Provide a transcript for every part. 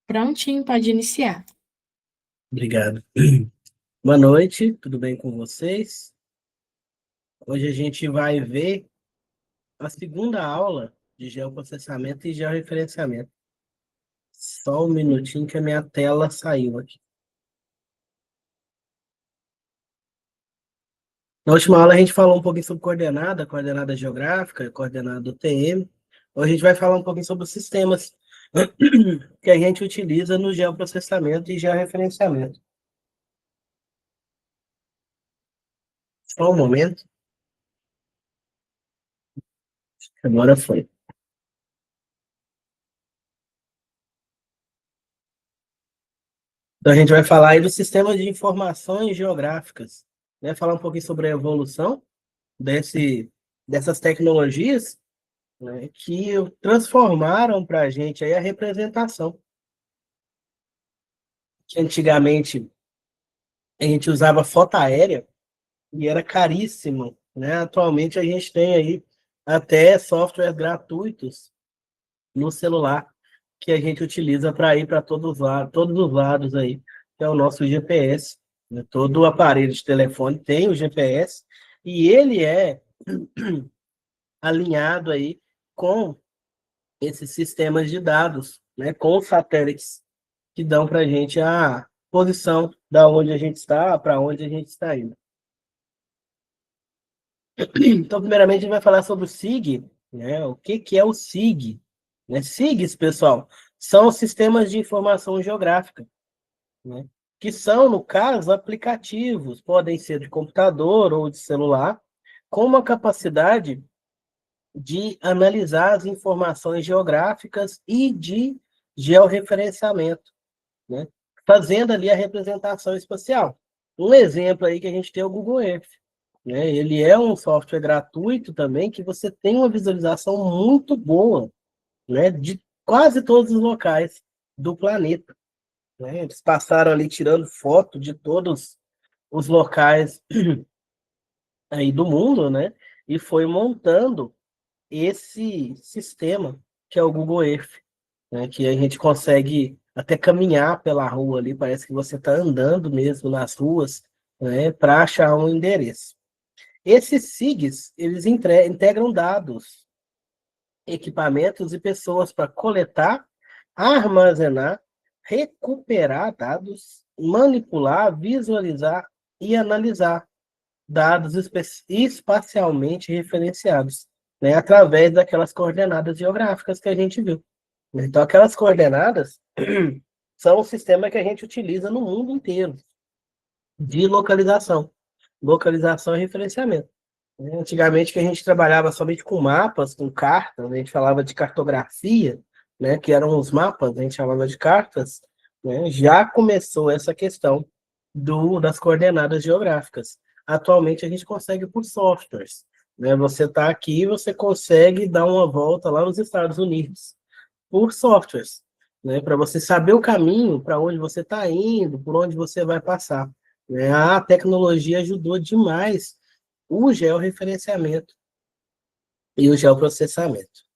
Prontinho, pode iniciar. Obrigado. Boa noite, tudo bem com vocês? Hoje a gente vai ver a segunda aula de geoprocessamento e georreferenciamento. Só um minutinho que a minha tela saiu aqui. Na última aula a gente falou um pouquinho sobre coordenada geográfica, coordenada UTM. Hoje a gente vai falar um pouquinho sobre os sistemas que a gente utiliza no geoprocessamento e georreferenciamento. Só um momento, agora foi. Então, a gente vai falar aí do sistema de informações geográficas, né? Falar um pouquinho sobre a evolução dessas tecnologias, né, que transformaram para a gente aí a representação. Que antigamente a gente usava foto aérea e era caríssimo, né? Atualmente a gente tem aí até softwares gratuitos no celular que a gente utiliza para ir para todos os lados aí, que é o nosso GPS. Né? Todo aparelho de telefone tem o GPS e ele é alinhado aí com esses sistemas de dados, né? Com os satélites que dão para a gente a posição da onde a gente está, para onde a gente está indo. Então, primeiramente, a gente vai falar sobre o SIG, né? O que é o SIG? Né? SIGs, pessoal, são sistemas de informação geográfica, né? Que são, no caso, aplicativos, podem ser de computador ou de celular, com uma capacidade de analisar as informações geográficas e de georreferenciamento, né? Fazendo ali a representação espacial. Um exemplo aí que a gente tem é o Google Earth, né? Ele é um software gratuito também que você tem uma visualização muito boa, né, de quase todos os locais do planeta, né? Eles passaram ali tirando foto de todos os locais aí do mundo, né? E foi montando esse sistema que é o Google Earth, né? Que a gente consegue até caminhar pela rua ali, parece que você está andando mesmo nas ruas, né? Para achar um endereço. Esses SIGs, eles integram dados, equipamentos e pessoas para coletar, armazenar, recuperar dados, manipular, visualizar e analisar dados espacialmente referenciados, né, através daquelas coordenadas geográficas que a gente viu. Então, aquelas coordenadas são um sistema que a gente utiliza no mundo inteiro de localização e referenciamento. Antigamente que a gente trabalhava somente com mapas, com cartas, a gente falava de cartografia, né, que eram os mapas, a gente chamava de cartas, né, já começou essa questão das coordenadas geográficas. Atualmente a gente consegue por softwares, né? Você está aqui e você consegue dar uma volta lá nos Estados Unidos por softwares, né, para você saber o caminho, para onde você está indo, por onde você vai passar. Né? A tecnologia ajudou demais o georreferenciamento e o geoprocessamento.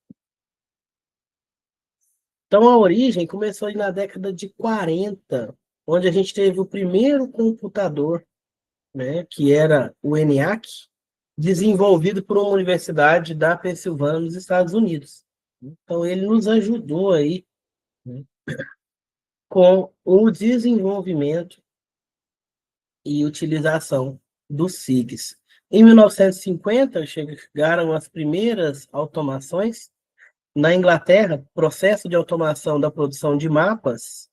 Então, a origem começou na década de 40, onde a gente teve o primeiro computador, né, que era o ENIAC, desenvolvido por uma universidade da Pensilvânia, nos Estados Unidos. Então, ele nos ajudou aí, né, com o desenvolvimento e utilização dos SIGs. Em 1950, chegaram as primeiras automações. Na Inglaterra, processo de automação da produção de mapas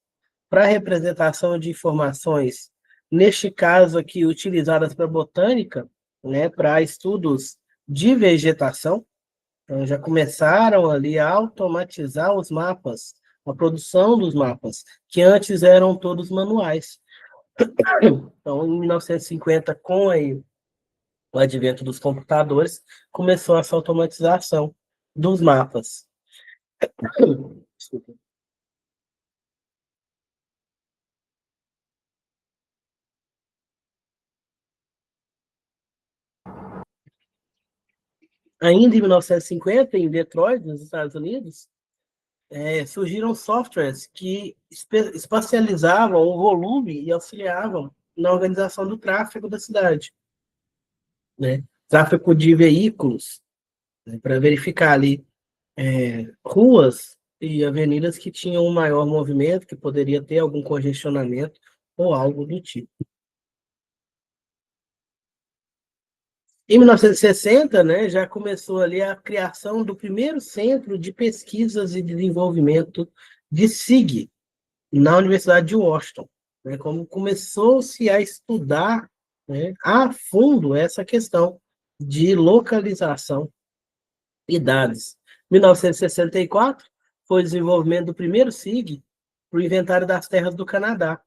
para representação de informações, neste caso aqui, utilizadas para botânica, né, para estudos de vegetação. Então, já começaram ali a automatizar os mapas, a produção dos mapas, que antes eram todos manuais. Então, em 1950, com aí o advento dos computadores, começou essa automatização dos mapas. Desculpa. Ainda em 1950, em Detroit, nos Estados Unidos, surgiram softwares que espacializavam o volume e auxiliavam na organização do tráfego da cidade, né? Tráfego de veículos, né, para verificar ali ruas e avenidas que tinham um maior movimento, que poderia ter algum congestionamento ou algo do tipo. Em 1960, né, já começou ali a criação do primeiro centro de pesquisas e desenvolvimento de SIG na Universidade de Washington, né, como começou-se a estudar, né, a fundo essa questão de localização e dados. Em 1964, foi o desenvolvimento do primeiro SIG para o inventário das terras do Canadá,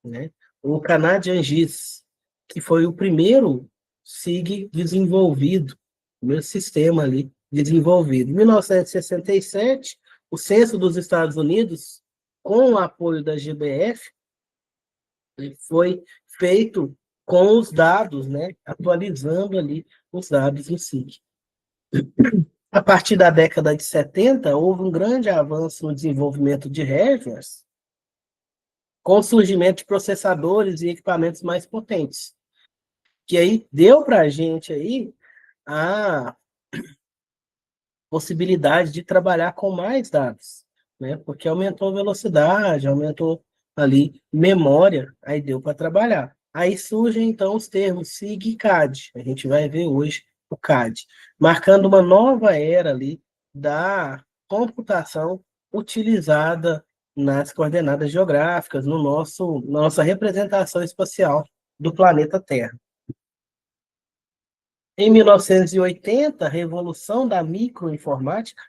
né? O Canadian GIS, que foi o primeiro SIG desenvolvido, o primeiro sistema ali desenvolvido. Em 1967, o Censo dos Estados Unidos, com o apoio da GBF, foi feito com os dados, né? Atualizando ali os dados do SIG. A partir da década de 70, houve um grande avanço no desenvolvimento de redes, com o surgimento de processadores e equipamentos mais potentes, que aí deu para a gente aí a possibilidade de trabalhar com mais dados, né? Porque aumentou a velocidade, aumentou ali memória, aí deu para trabalhar. Aí surgem então os termos SIG e CAD. A gente vai ver hoje o CAD, marcando uma nova era ali da computação utilizada nas coordenadas geográficas, no na nossa representação espacial do planeta Terra. Em 1980, a revolução da microinformática,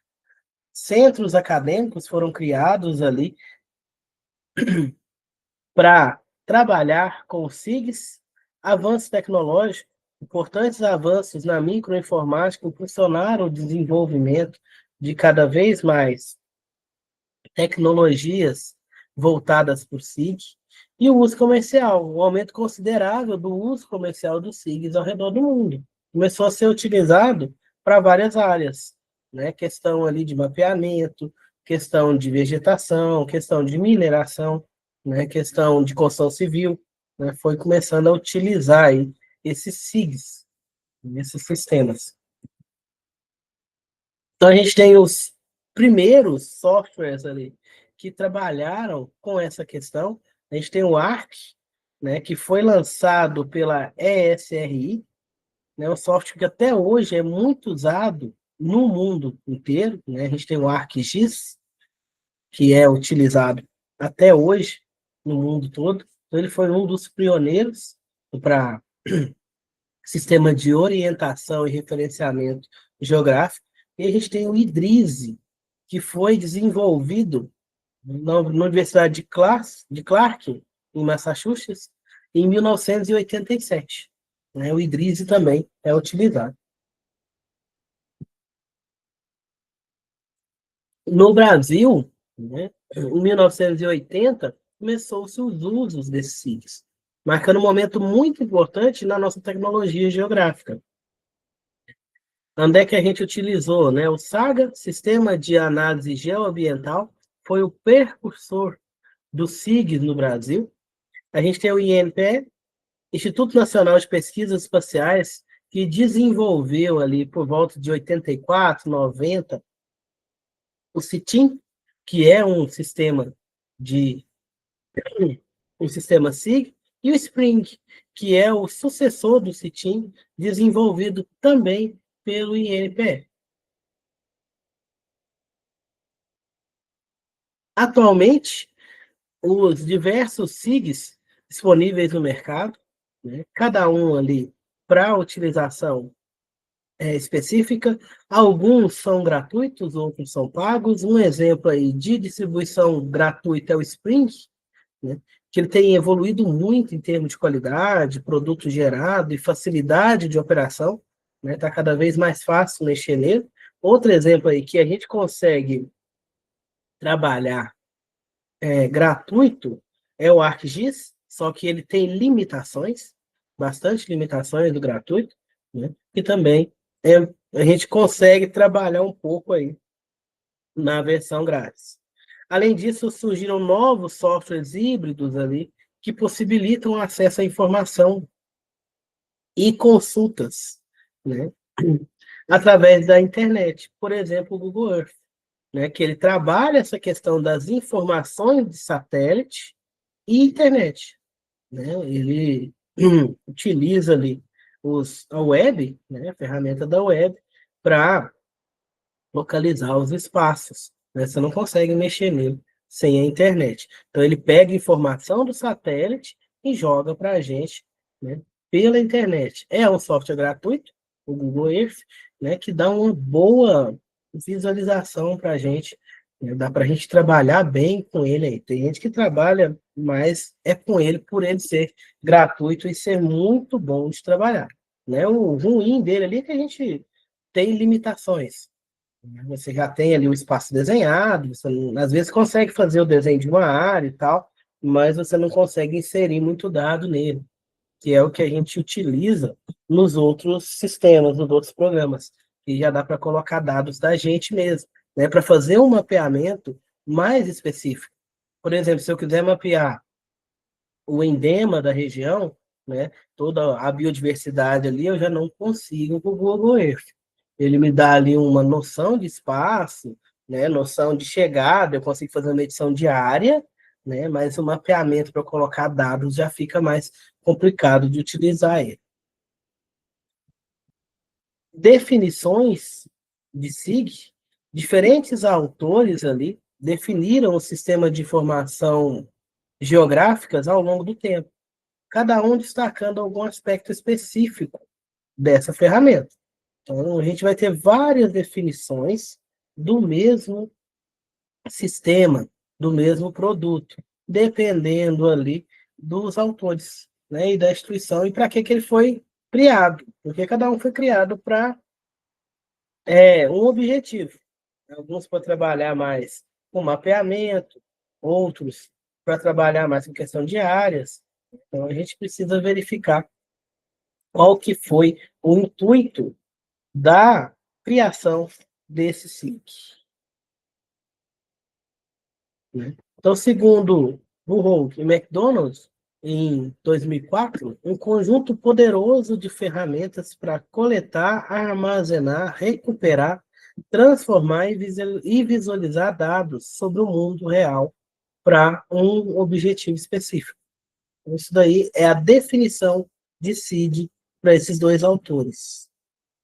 centros acadêmicos foram criados ali para trabalhar com SIGs, avanços tecnológicos, importantes avanços na microinformática impulsionaram o desenvolvimento de cada vez mais tecnologias voltadas para o SIG e o uso comercial, um aumento considerável do uso comercial dos SIGs ao redor do mundo. Começou a ser utilizado para várias áreas, né? Questão ali de mapeamento, questão de vegetação, questão de mineração, né? Questão de construção civil, né? Foi começando a utilizar aí esses SIGs, esses sistemas. Então a gente tem os primeiros softwares ali que trabalharam com essa questão. A gente tem o ARC, né, que foi lançado pela ESRI, né, um software que até hoje é muito usado no mundo inteiro, né? A gente tem o ArcGIS, que é utilizado até hoje no mundo todo. Então ele foi um dos pioneiros para sistema de orientação e referenciamento geográfico. E a gente tem o IDRISE, que foi desenvolvido na Universidade de Clark, em Massachusetts, em 1987. Né? O IDRISE também é utilizado. No Brasil, né, em 1980, começou-se os usos desses SIGs, marcando um momento muito importante na nossa tecnologia geográfica. Onde é que a gente utilizou, né? O SAGA, Sistema de Análise Geoambiental, foi o precursor do SIG no Brasil. A gente tem o INPE, Instituto Nacional de Pesquisas Espaciais, que desenvolveu ali por volta de 84, 90, o CITIM, que é um sistema SIG, e o Spring, que é o sucessor do CITIM, desenvolvido também pelo INPE. Atualmente, os diversos SIGs disponíveis no mercado, né, cada um ali para utilização específica, alguns são gratuitos, outros são pagos. Um exemplo aí de distribuição gratuita é o Spring, né, que ele tem evoluído muito em termos de qualidade, produto gerado e facilidade de operação, né, está cada vez mais fácil mexer nele. Outro exemplo aí que a gente consegue trabalhar gratuito é o ArcGIS, só que ele tem limitações, bastante limitações do gratuito, né? E também a gente consegue trabalhar um pouco aí na versão grátis. Além disso, surgiram novos softwares híbridos ali que possibilitam acesso à informação e consultas, né, através da internet. Por exemplo, o Google Earth, né, que ele trabalha essa questão das informações de satélite e internet, né? Ele utiliza ali a web, né, a ferramenta da web, para localizar os espaços, né? Você não consegue mexer nele sem a internet. Então, ele pega informação do satélite e joga para a gente, né, pela internet. É um software gratuito, o Google Earth, né, que dá uma boa visualização para a gente, né? Dá para a gente trabalhar bem com ele aí. Tem gente que trabalha mais é com ele por ele ser gratuito e ser muito bom de trabalhar, né? O ruim dele ali é que a gente tem limitações. Você já tem ali o espaço desenhado, você às vezes consegue fazer o desenho de uma área e tal, mas você não consegue inserir muito dado nele, que é o que a gente utiliza nos outros sistemas, nos outros programas, e já dá para colocar dados da gente mesmo, né, para fazer um mapeamento mais específico. Por exemplo, se eu quiser mapear o endema da região, né, toda a biodiversidade ali, eu já não consigo com o Google Earth. Ele me dá ali uma noção de espaço, né, noção de chegada, eu consigo fazer uma medição de área, né, mas o mapeamento para colocar dados já fica mais complicado de utilizar ele. Definições de SIG, diferentes autores ali definiram o sistema de informação geográficas ao longo do tempo, cada um destacando algum aspecto específico dessa ferramenta. Então, a gente vai ter várias definições do mesmo sistema, do mesmo produto, dependendo ali dos autores, né, e da instituição e para que ele foi criado, porque cada um foi criado para um objetivo. Alguns para trabalhar mais com mapeamento, outros para trabalhar mais com questão de áreas. Então, a gente precisa verificar qual que foi o intuito da criação desse SIC, né? Então, segundo Burroughs e McDonald, em 2004, um conjunto poderoso de ferramentas para coletar, armazenar, recuperar, transformar e visualizar dados sobre o mundo real para um objetivo específico. Isso daí é a definição de SID para esses dois autores.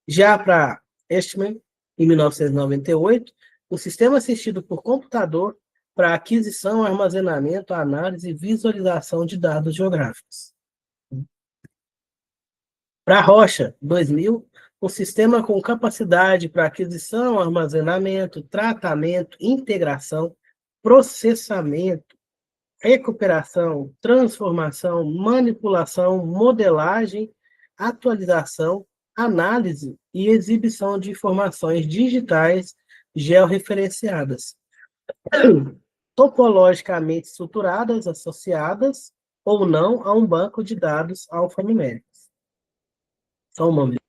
Já para Eastman, em 1998, o sistema assistido por computador para aquisição, armazenamento, análise e visualização de dados geográficos. Para Rocha, 2000, um sistema com capacidade para aquisição, armazenamento, tratamento, integração, processamento, recuperação, transformação, manipulação, modelagem, atualização, análise e exibição de informações digitais georreferenciadas, topologicamente estruturadas, associadas ou não a um banco de dados alfanuméricos. Só um momento.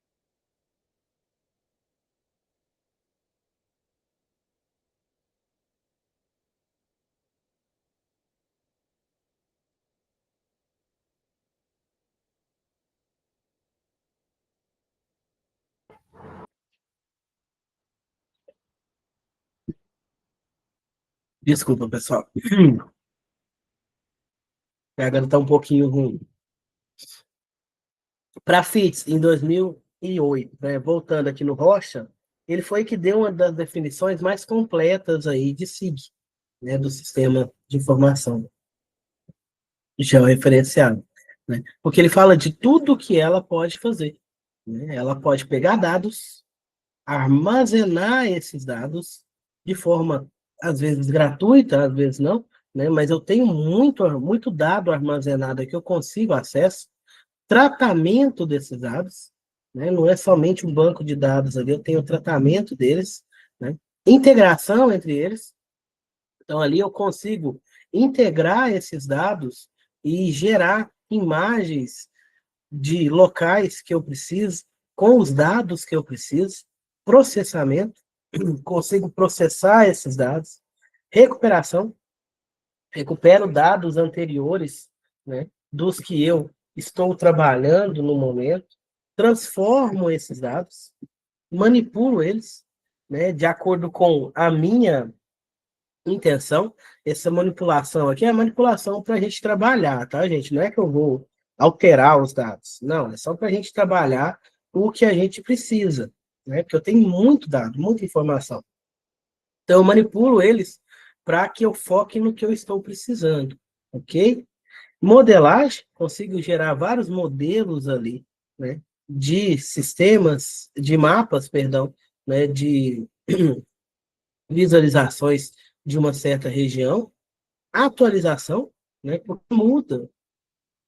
Desculpa, pessoal. Agora está um pouquinho ruim. Para Fitts, em 2008, né, voltando aqui no Rocha, ele foi que deu uma das definições mais completas aí de SIG, né, do sistema de informação georreferenciado, né? Porque ele fala de tudo que ela pode fazer, né? Ela pode pegar dados, armazenar esses dados de forma, às vezes, gratuita, às vezes não, né? Mas eu tenho muito dado armazenado que eu consigo acesso, tratamento desses dados, né? Não é somente um banco de dados ali, eu tenho o tratamento deles, né? Integração entre eles. Então, ali eu consigo integrar esses dados e gerar imagens de locais que eu preciso, com os dados que eu preciso, processamento, consigo processar esses dados, Recuperação, recupero dados anteriores, né, dos que eu estou trabalhando no momento, transformo esses dados, manipulo eles, né, de acordo com a minha intenção. Essa manipulação aqui é manipulação para a gente trabalhar, tá, gente? Não é que eu vou alterar os dados, não, é só para a gente trabalhar o que a gente precisa, né? Porque eu tenho muito dado, muita informação. Então, eu manipulo eles para que eu foque no que eu estou precisando, ok? Modelagem, consigo gerar vários modelos ali, né? De sistemas, de mapas, perdão, né? De visualizações de uma certa região. Atualização, né? Porque muda.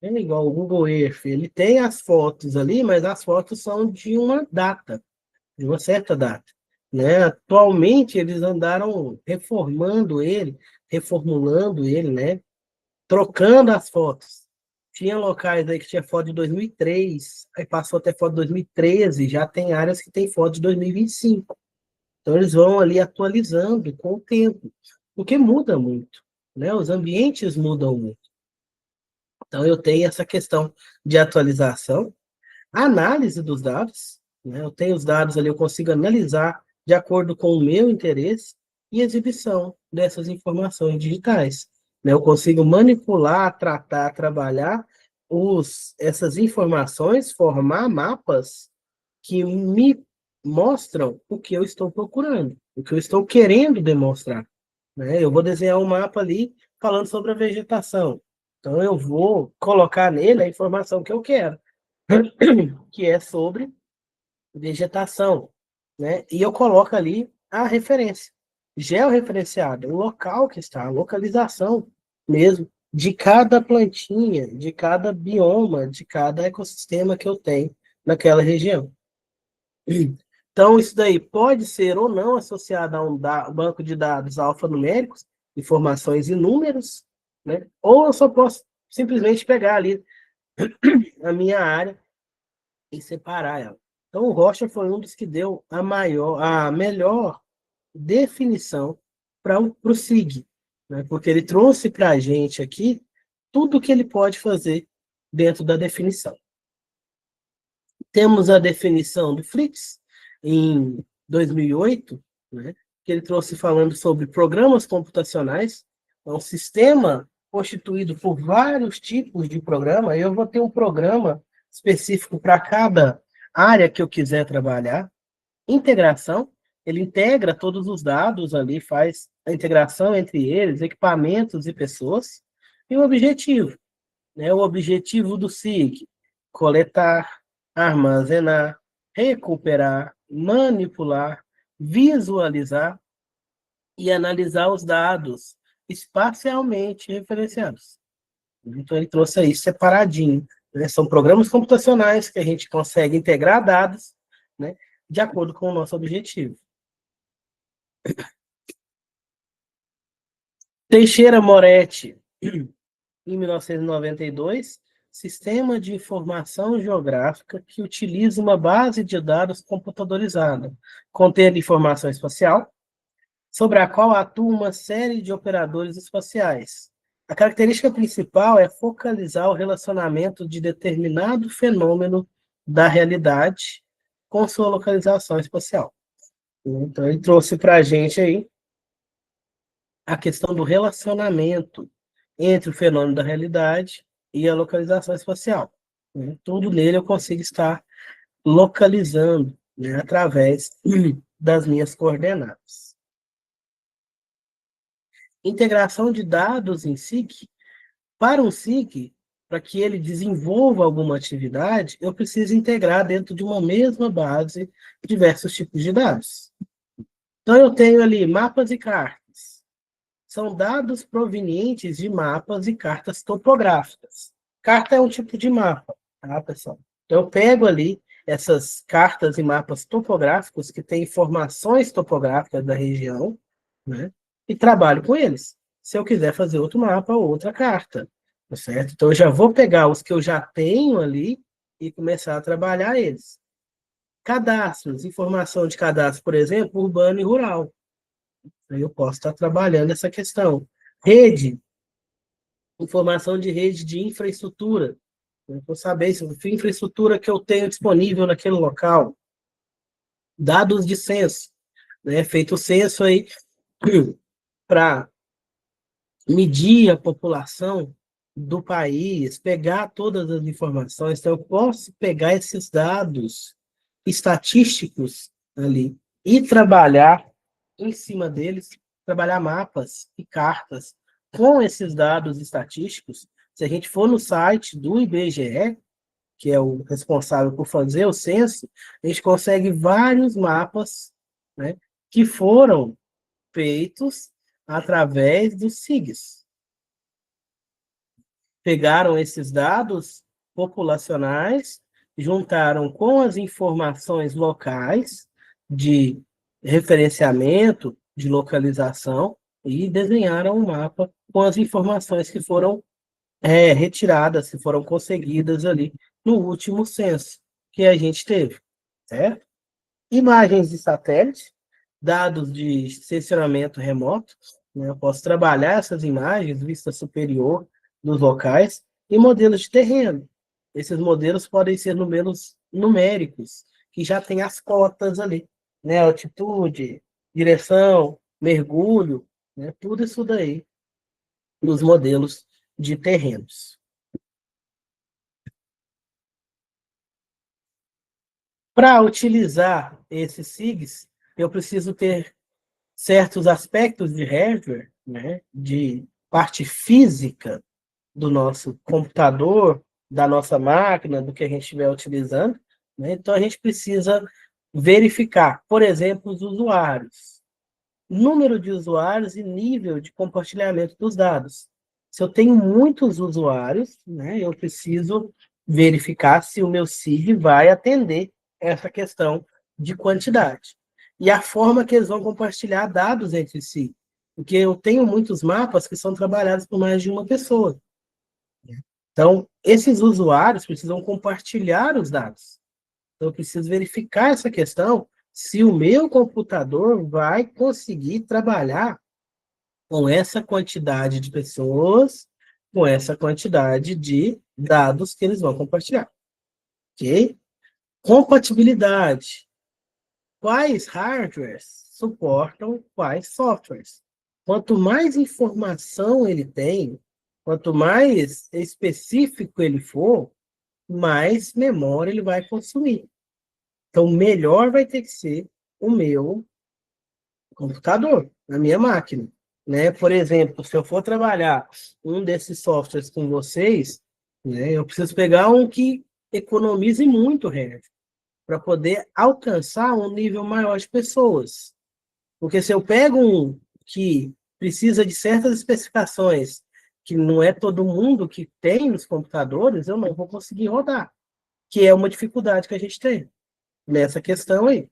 É igual o Google Earth, ele tem as fotos ali, mas as fotos são de uma data, de uma certa data, né? Atualmente eles andaram reformando ele, reformulando ele, né? Trocando as fotos. Tinha locais aí que tinha foto de 2003, aí passou até foto de 2013, já tem áreas que tem foto de 2025. Então eles vão ali atualizando com o tempo, porque muda muito, né? Os ambientes mudam muito. Então eu tenho essa questão de atualização, análise dos dados, né? Eu tenho os dados ali, eu consigo analisar de acordo com o meu interesse e exibição dessas informações digitais, né? Eu consigo manipular, tratar, trabalhar essas informações, formar mapas que me mostram o que eu estou procurando, o que eu estou querendo demonstrar, né? Eu vou desenhar um mapa ali falando sobre a vegetação. Então eu vou colocar nele a informação que eu quero, que é sobre vegetação, né? E eu coloco ali a referência, georreferenciada, o local que está, a localização mesmo de cada plantinha, de cada bioma, de cada ecossistema que eu tenho naquela região. Então, isso daí pode ser ou não associado a um banco de dados alfanuméricos, informações e números, né? Ou eu só posso simplesmente pegar ali a minha área e separar ela. Então, o Rocha foi um dos que deu a melhor definição para o SIG, né? Porque ele trouxe para a gente aqui tudo que ele pode fazer dentro da definição. Temos a definição do Fritz, em 2008, né, que ele trouxe falando sobre programas computacionais, é um sistema constituído por vários tipos de programa. Eu vou ter um programa específico para cada área que eu quiser trabalhar. Integração, ele integra todos os dados ali, faz a integração entre eles, equipamentos e pessoas. E o objetivo, né, o objetivo do SIG, coletar, armazenar, recuperar, manipular, visualizar e analisar os dados espacialmente referenciados. Então, ele trouxe aí separadinho, né? São programas computacionais que a gente consegue integrar dados, né, de acordo com o nosso objetivo. Teixeira Moretti, em 1992, Sistema de Informação Geográfica que utiliza uma base de dados computadorizada, contendo informação espacial, sobre a qual atua uma série de operadores espaciais. A característica principal é focalizar o relacionamento de determinado fenômeno da realidade com sua localização espacial. Então, ele trouxe para a gente aí a questão do relacionamento entre o fenômeno da realidade e a localização espacial. Né? Tudo nele eu consigo estar localizando, né, através das minhas coordenadas. Integração de dados em SIG. Para um SIG, para que ele desenvolva alguma atividade, eu preciso integrar dentro de uma mesma base diversos tipos de dados. Então, eu tenho ali mapas e cartas. São dados provenientes de mapas e cartas topográficas. Carta é um tipo de mapa, tá, pessoal? Então, eu pego ali essas cartas e mapas topográficos que têm informações topográficas da região, né, e trabalho com eles. Se eu quiser fazer outro mapa ou outra carta, tá certo? Então, eu já vou pegar os que eu já tenho ali e começar a trabalhar eles. Cadastros, informação de cadastro, por exemplo, urbano e rural. Aí eu posso estar trabalhando essa questão. Rede, informação de rede de infraestrutura. Eu vou saber se a infraestrutura que eu tenho disponível naquele local. Dados de censo, né? Feito o censo aí para medir a população do país, pegar todas as informações. Então, eu posso pegar esses dados estatísticos ali e trabalhar em cima deles, trabalhar mapas e cartas com esses dados estatísticos. Se a gente for no site do IBGE, que é o responsável por fazer o censo, a gente consegue vários mapas, né, que foram feitos através dos SIGs. Pegaram esses dados populacionais, juntaram com as informações locais de referenciamento, de localização, e desenharam um mapa com as informações que foram retiradas, que foram conseguidas ali no último censo que a gente teve, certo? Imagens de satélite, dados de sensoramento remoto, né? Eu posso trabalhar essas imagens, vista superior dos locais, e modelos de terreno. Esses modelos podem ser números numéricos, que já tem as cotas ali, né? Altitude, direção, mergulho, né? Tudo isso daí nos modelos de terrenos. Para utilizar esses SIGs, eu preciso ter certos aspectos de hardware, né, de parte física do nosso computador, da nossa máquina, do que a gente estiver utilizando, né? Então, a gente precisa verificar, por exemplo, os usuários, número de usuários e nível de compartilhamento dos dados. Se eu tenho muitos usuários, né, eu preciso verificar se o meu SIG vai atender essa questão de quantidade. E a forma que eles vão compartilhar dados entre si. Porque eu tenho muitos mapas que são trabalhados por mais de uma pessoa. Então, esses usuários precisam compartilhar os dados. Então, eu preciso verificar essa questão se o meu computador vai conseguir trabalhar com essa quantidade de pessoas, com essa quantidade de dados que eles vão compartilhar. Ok? Compatibilidade. Quais hardwares suportam quais softwares? Quanto mais informação ele tem, quanto mais específico ele for, mais memória ele vai consumir. Então, melhor vai ter que ser o meu computador, a minha máquina. Né? Por exemplo, se eu for trabalhar um desses softwares com vocês, né, eu preciso pegar um que economize muito hardware para poder alcançar um nível maior de pessoas. Porque se eu pego um que precisa de certas especificações que não é todo mundo que tem nos computadores, eu não vou conseguir rodar, que é uma dificuldade que a gente tem nessa questão aí,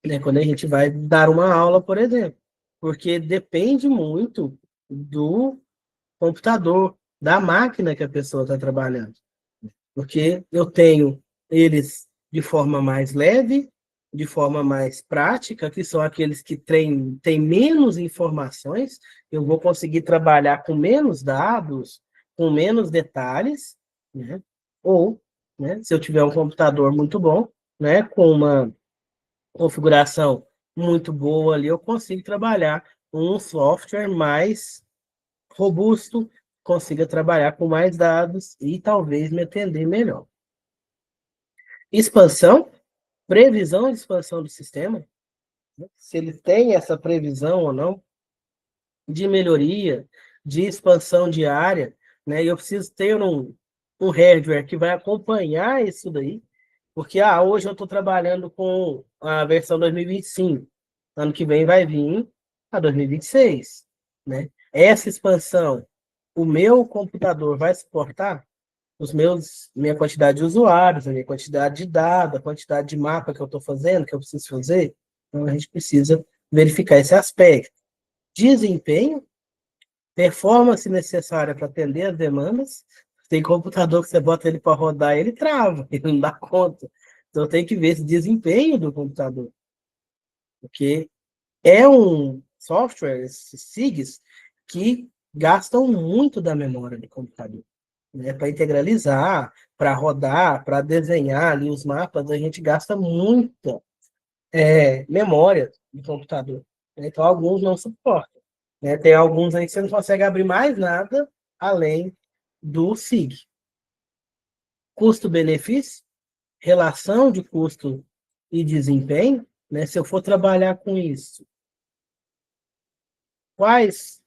né? Quando a gente vai dar uma aula, por exemplo, porque depende muito do computador, da máquina que a pessoa está trabalhando. Porque eu tenho eles de forma mais leve, de forma mais prática, que são aqueles que têm menos informações, eu vou conseguir trabalhar com menos dados, com menos detalhes, né? Ou, né, se eu tiver um computador muito bom, né, com uma configuração muito boa ali, eu consigo trabalhar um software mais robusto, consiga trabalhar com mais dados e talvez me atender melhor. Expansão, previsão de expansão do sistema, né? Se ele tem essa previsão ou não, de melhoria, de expansão de área, né? E eu preciso ter um hardware que vai acompanhar isso daí, porque hoje eu estou trabalhando com a versão 2025, ano que vem vai vir a 2026, né? Essa expansão, o meu computador vai suportar? Minha quantidade de usuários, a minha quantidade de dados, a quantidade de mapa que eu estou fazendo, que eu preciso fazer. Então, a gente precisa verificar esse aspecto. Desempenho, performance necessária para atender as demandas. Tem computador que você bota ele para rodar, ele trava, ele não dá conta. Então, tem que ver esse desempenho do computador. Porque é um softwares, esses SIGs, que gastam muito da memória do computador, né? Para integralizar, para rodar, para desenhar ali os mapas, a gente gasta muita memória do computador, né? Então, alguns não suportam, né? Tem alguns aí que você não consegue abrir mais nada além do SIG. Custo-benefício, relação de custo e desempenho, né? Se eu for trabalhar com isso, quais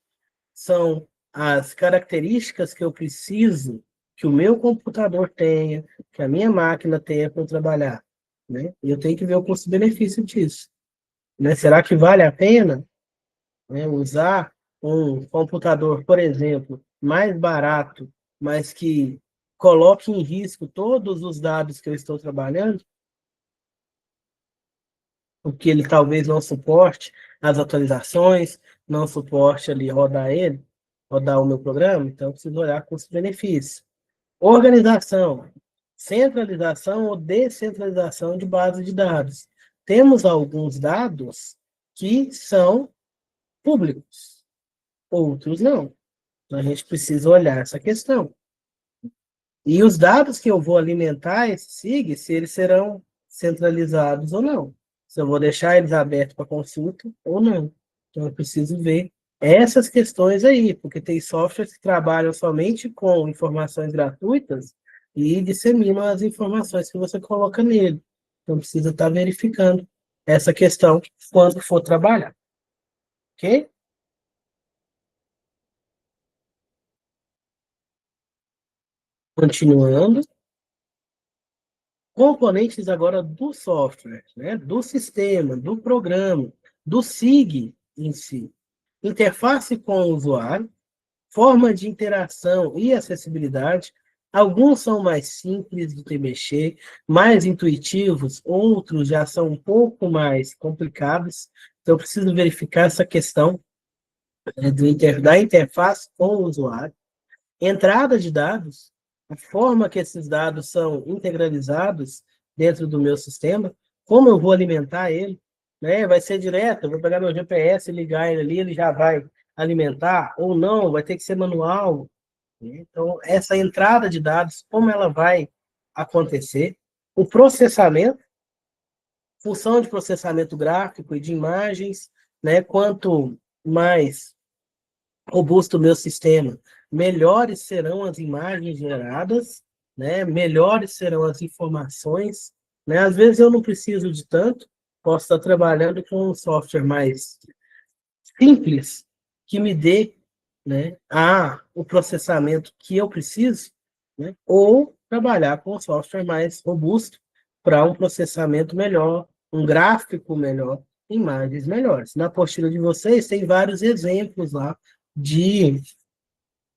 são as características que eu preciso que o meu computador tenha, que a minha máquina tenha para trabalhar, né? E eu tenho que ver o custo-benefício disso, né? Será que vale a pena, né, usar um computador, por exemplo, mais barato, mas que coloque em risco todos os dados que eu estou trabalhando, porque ele talvez não suporte as atualizações, não suporte ali rodar o meu programa, então eu preciso olhar custo-benefício. Organização, centralização ou descentralização de base de dados. Temos alguns dados que são públicos, outros não. Então, a gente precisa olhar essa questão. E os dados que eu vou alimentar esse SIG, se eles serão centralizados ou não. Se eu vou deixar eles abertos para consulta ou não. Então, eu preciso ver essas questões aí, porque tem softwares que trabalham somente com informações gratuitas e disseminam as informações que você coloca nele. Então, precisa estar verificando essa questão quando for trabalhar. Ok? Continuando. Componentes agora do software, né? Do sistema, do programa, do SIG em si. Interface com o usuário, forma de interação e acessibilidade. Alguns são mais simples de mexer, mais intuitivos, outros já são um pouco mais complicados. Então, eu preciso verificar essa questão, né, da interface com o usuário. Entrada de dados, a forma que esses dados são integralizados dentro do meu sistema, como eu vou alimentar ele, né? Vai ser direto, eu vou pegar meu GPS, ligar ele ali, ele já vai alimentar, ou não, vai ter que ser manual, né? Então, essa entrada de dados, como ela vai acontecer, o processamento, função de processamento gráfico e de imagens, né? Quanto mais robusto o meu sistema, melhores serão as imagens geradas, né? Melhores serão as informações, né? Às vezes eu não preciso de tanto, posso estar trabalhando com um software mais simples que me dê, né, o processamento que eu preciso, né? Ou trabalhar com um software mais robusto para um processamento melhor, um gráfico melhor, imagens melhores. Na apostila de vocês tem vários exemplos lá de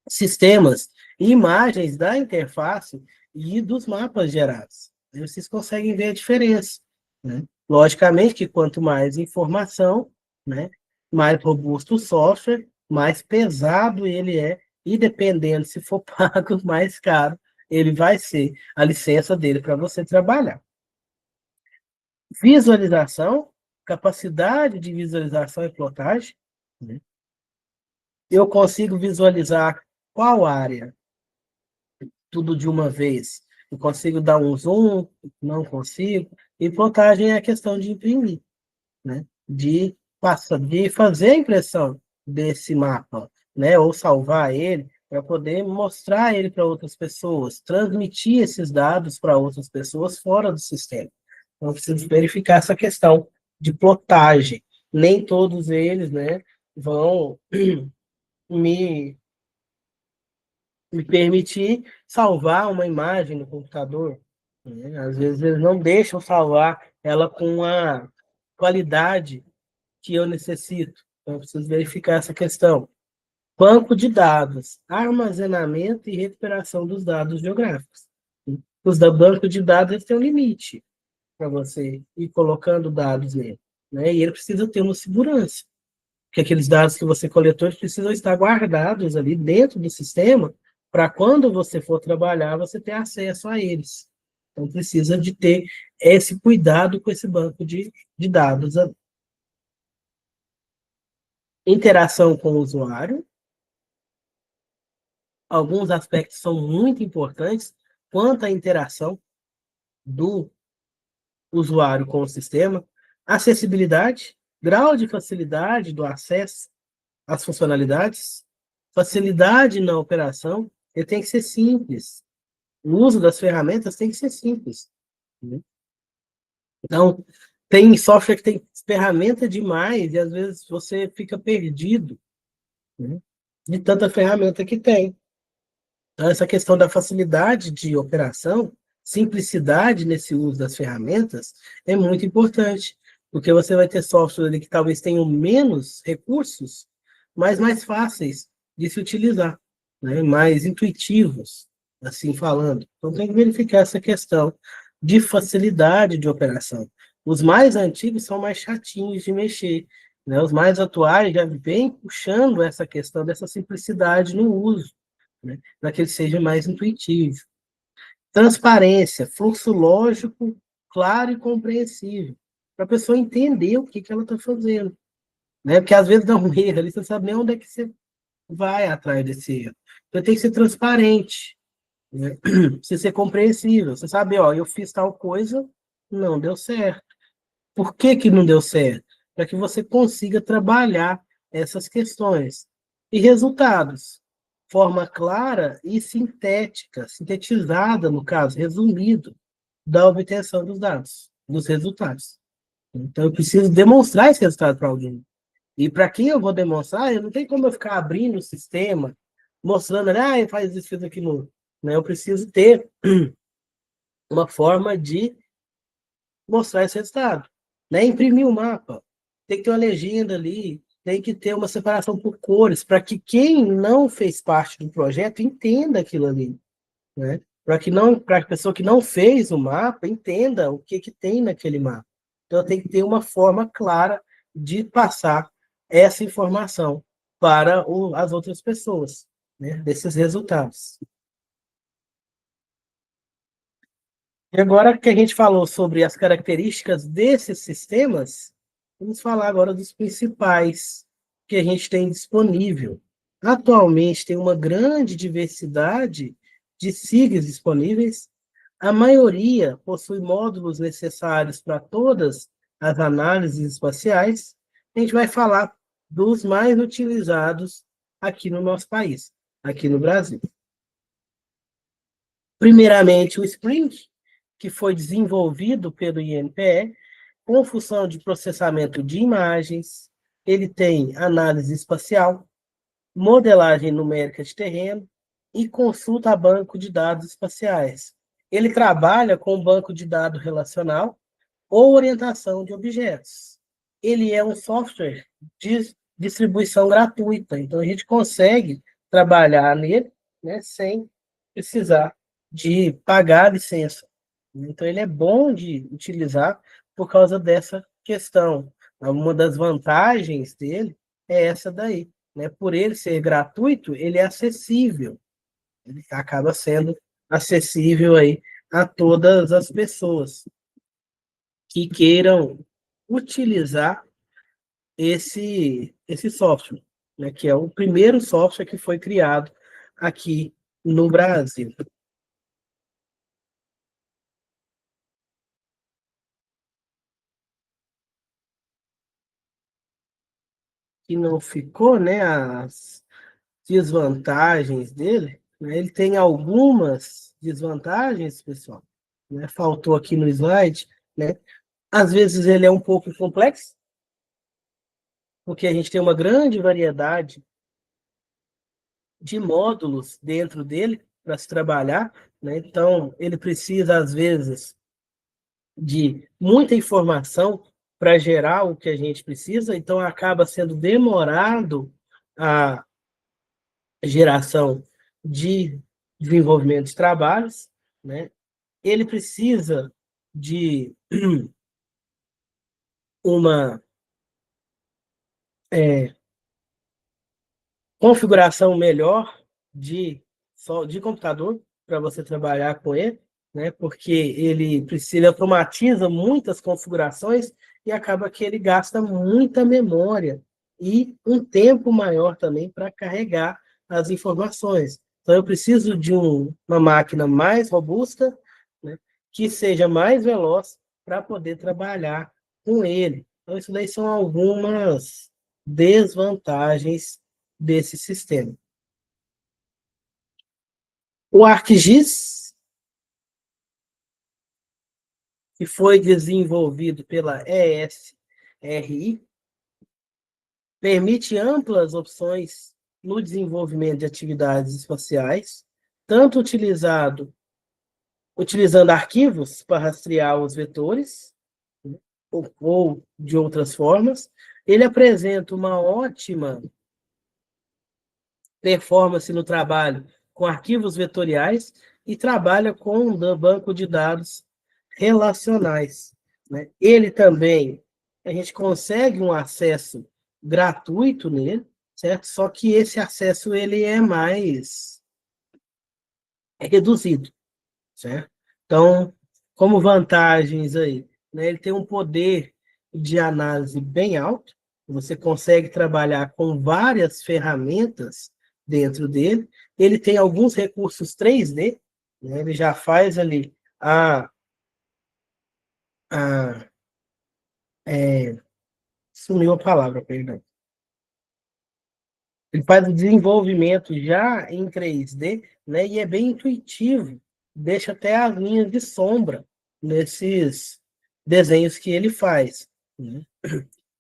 sistemas e imagens da interface e dos mapas gerados. Aí vocês conseguem ver a diferença, né? Logicamente que quanto mais informação, né, mais robusto o software, mais pesado ele é, e dependendo se for pago, mais caro ele vai ser a licença dele para você trabalhar. Visualização, capacidade de visualização e plotagem, né? Eu consigo visualizar qual área, tudo de uma vez. Eu consigo dar um zoom, não consigo. E plotagem é a questão de imprimir, né? De fazer a impressão desse mapa, né? Ou salvar ele para poder mostrar ele para outras pessoas, transmitir esses dados para outras pessoas fora do sistema. Então, eu preciso verificar essa questão de plotagem. Nem todos eles, né, vão me permitir salvar uma imagem no computador, né? Às vezes eles não deixam salvar ela com a qualidade que eu necessito. Então, eu preciso verificar essa questão. Banco de dados, armazenamento e recuperação dos dados geográficos. Os da banco de dados eles têm um limite para você ir colocando dados nele, né? E ele precisa ter uma segurança, que aqueles dados que você coletou precisam estar guardados ali dentro do sistema para quando você for trabalhar, você ter acesso a eles. Então, precisa de ter esse cuidado com esse banco de dados. interação com o usuário. Alguns aspectos são muito importantes quanto à interação do usuário com o sistema. Acessibilidade, grau de facilidade do acesso às funcionalidades, facilidade na operação, ele tem que ser simples. O uso das ferramentas tem que ser simples. Né? Então, tem software que tem ferramenta demais e às vezes você fica perdido, né, de tanta ferramenta que tem. Então, essa questão da facilidade de operação, simplicidade nesse uso das ferramentas, é muito importante, porque você vai ter software ali que talvez tenham menos recursos, mas mais fáceis de se utilizar, né? Mais intuitivos, assim falando. Então, tem que verificar essa questão de facilidade de operação. Os mais antigos são mais chatinhos de mexer, né? Os mais atuais já vêm puxando essa questão dessa simplicidade no uso, né, para que ele seja mais intuitivo. Transparência, fluxo lógico, claro e compreensível, para a pessoa entender o que ela está fazendo. Né? Porque às vezes dá um erro ali, você não sabe nem onde é que você vai atrás desse erro. Então tem que ser transparente, né? Precisa ser compreensível. Você sabe, ó, eu fiz tal coisa, não deu certo. Por que que não deu certo? Para que você consiga trabalhar essas questões. E resultados. Forma clara e sintética, sintetizada, no caso, resumido, da obtenção dos dados, dos resultados. Então, eu preciso demonstrar esse resultado para alguém. E para quem eu vou demonstrar, não tem como eu ficar abrindo o sistema, mostrando, faz isso, faz aquilo. Né? Eu preciso ter uma forma de mostrar esse resultado. Né? Imprimir o mapa, tem que ter uma legenda ali, tem que ter uma separação por cores, para que quem não fez parte do projeto entenda aquilo ali. Né? Para a pessoa que não fez o mapa entenda o que tem naquele mapa. Então tem que ter uma forma clara de passar essa informação para as outras pessoas, né? Desses resultados. E agora que a gente falou sobre as características desses sistemas, vamos falar agora dos principais que a gente tem disponível. Atualmente tem uma grande diversidade de SIGs disponíveis. A maioria possui módulos necessários para todas as análises espaciais. A gente vai falar dos mais utilizados aqui no nosso país, aqui no Brasil. Primeiramente, o Spring, que foi desenvolvido pelo INPE, com função de processamento de imagens, ele tem análise espacial, modelagem numérica de terreno e consulta a banco de dados espaciais. Ele trabalha com banco de dados relacional ou orientação de objetos. Ele é um software de distribuição gratuita, então a gente consegue trabalhar nele, né, sem precisar de pagar a licença. Então, ele é bom de utilizar por causa dessa questão. Uma das vantagens dele é essa daí. Né? Por ele ser gratuito, ele é acessível. Ele acaba sendo acessível aí a todas as pessoas que queiram utilizar esse software, né? Que é o primeiro software que foi criado aqui no Brasil. Que não ficou, né, as desvantagens dele, né, ele tem algumas desvantagens, pessoal, né, faltou aqui no slide, né, às vezes ele é um pouco complexo, porque a gente tem uma grande variedade de módulos dentro dele para se trabalhar, né, então ele precisa, às vezes, de muita informação para gerar o que a gente precisa, então acaba sendo demorado a geração de desenvolvimento de trabalhos, né? Ele precisa de uma configuração melhor de computador para você trabalhar com ele, né? Porque ele automatiza muitas configurações e acaba que ele gasta muita memória e um tempo maior também para carregar as informações. Então, eu preciso de uma máquina mais robusta, né, que seja mais veloz para poder trabalhar com ele. Então, isso daí são algumas desvantagens desse sistema. O ArcGIS, que foi desenvolvido pela ESRI, permite amplas opções no desenvolvimento de atividades espaciais, tanto utilizando arquivos para rastrear os vetores, ou de outras formas. Ele apresenta uma ótima performance no trabalho com arquivos vetoriais e trabalha com um banco de dados relacionais, né? Ele também, a gente consegue um acesso gratuito nele, certo? Só que esse acesso ele é mais reduzido, certo? Então, como vantagens aí, né? Ele tem um poder de análise bem alto, você consegue trabalhar com várias ferramentas dentro dele. Ele tem alguns recursos 3D, né? Ele já faz ali a sumiu a palavra, perdão. Ele faz o desenvolvimento já em 3D, né? E é bem intuitivo, deixa até as linhas de sombra nesses desenhos que ele faz, né?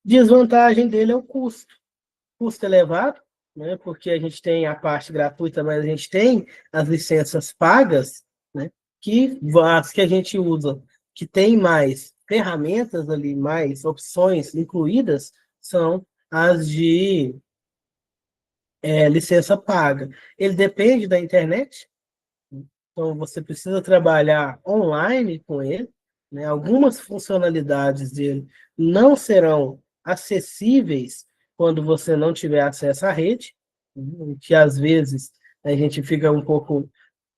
Desvantagem dele é o custo. Custo elevado, né? Porque a gente tem a parte gratuita, mas a gente tem as licenças pagas, né? Que as que a gente usa, que tem mais ferramentas ali, mais opções incluídas, são as de licença paga. Ele depende da internet, então você precisa trabalhar online com ele, né? Algumas funcionalidades dele não serão acessíveis quando você não tiver acesso à rede, que às vezes a gente fica um pouco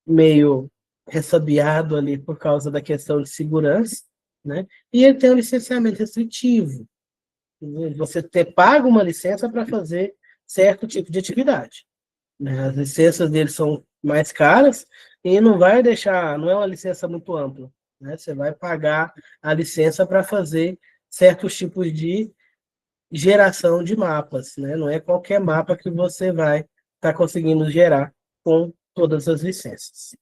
meio ressabiado ali por causa da questão de segurança, né? E ele tem um licenciamento restritivo. Você ter pago uma licença para fazer certo tipo de atividade, né? As licenças deles são mais caras e não vai deixar, não é uma licença muito ampla, né? Você vai pagar a licença para fazer certos tipos de geração de mapas, né? Não é qualquer mapa que você vai estar conseguindo gerar com todas as licenças.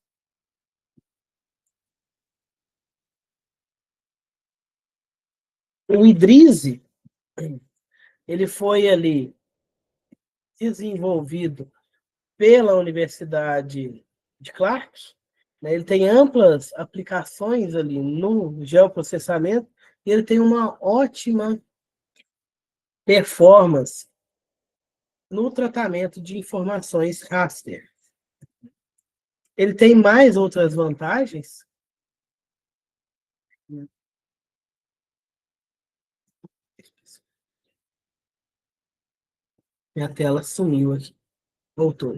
O Idrize, ele foi ali desenvolvido pela Universidade de Clark, né? Ele tem amplas aplicações ali no geoprocessamento e ele tem uma ótima performance no tratamento de informações raster. Ele tem mais outras vantagens. Minha tela sumiu aqui. Voltou.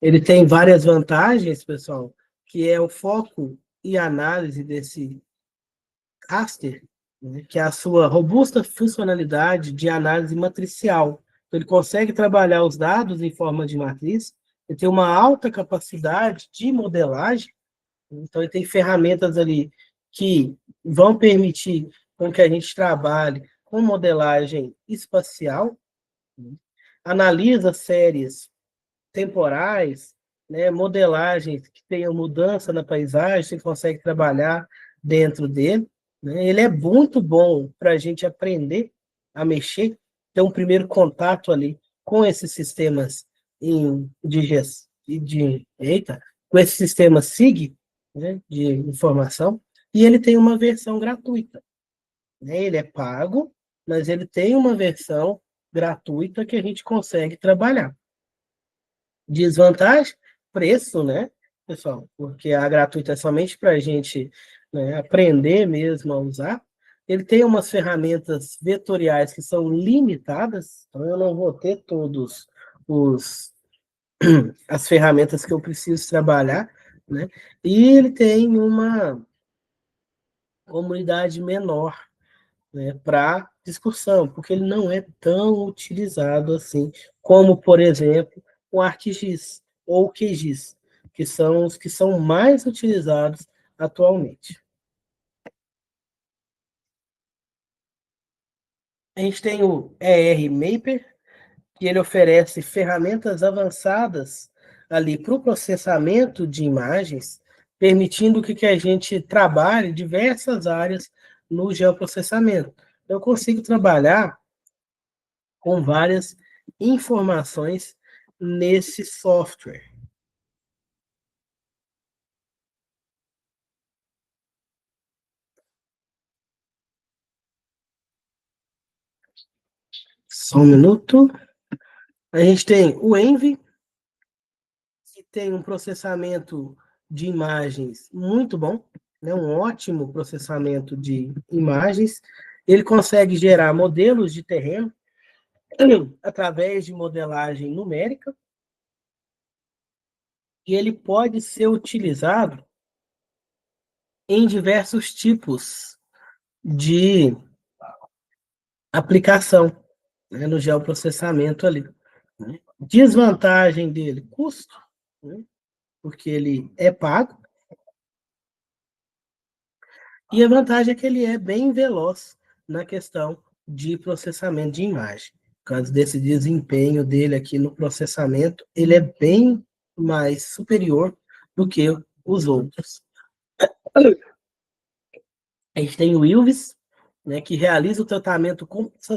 Ele tem várias vantagens, pessoal, que é o foco e análise desse raster, né, que é a sua robusta funcionalidade de análise matricial. Então, ele consegue trabalhar os dados em forma de matriz, ele tem uma alta capacidade de modelagem, então ele tem ferramentas ali que vão permitir com que a gente trabalhe com modelagem espacial, né, analisa séries temporais, né, modelagens que tenham mudança na paisagem, você consegue trabalhar dentro dele, né? Ele é muito bom para a gente aprender a mexer, ter um primeiro contato ali com esses sistemas com esses sistemas SIG, né, de informação, e ele tem uma versão gratuita, né? Ele é pago, mas ele tem uma versão gratuita que a gente consegue trabalhar. Desvantagem, preço, né, pessoal? Porque a gratuita é somente para a gente, né, aprender mesmo a usar. Ele tem umas ferramentas vetoriais que são limitadas, então eu não vou ter todos as ferramentas que eu preciso trabalhar, né? E ele tem uma comunidade menor, né, para discussão, porque ele não é tão utilizado assim, como, por exemplo, o ArcGIS ou o QGIS, que são os que são mais utilizados atualmente. A gente tem o ER Mapper, que ele oferece ferramentas avançadas ali para o processamento de imagens, permitindo que a gente trabalhe diversas áreas no geoprocessamento. Eu consigo trabalhar com várias informações nesse software. Só um minuto. A gente tem o Envy, que tem um processamento de imagens muito bom, né? Um ótimo processamento de imagens. Ele consegue gerar modelos de terreno através de modelagem numérica, e ele pode ser utilizado em diversos tipos de aplicação, né, no geoprocessamento ali. Né? Desvantagem dele, custo, né, porque ele é pago, e a vantagem é que ele é bem veloz na questão de processamento de imagem. Por causa desse desempenho dele aqui no processamento, ele é bem mais superior do que os outros. A gente tem o ILVIS, né, que realiza o tratamento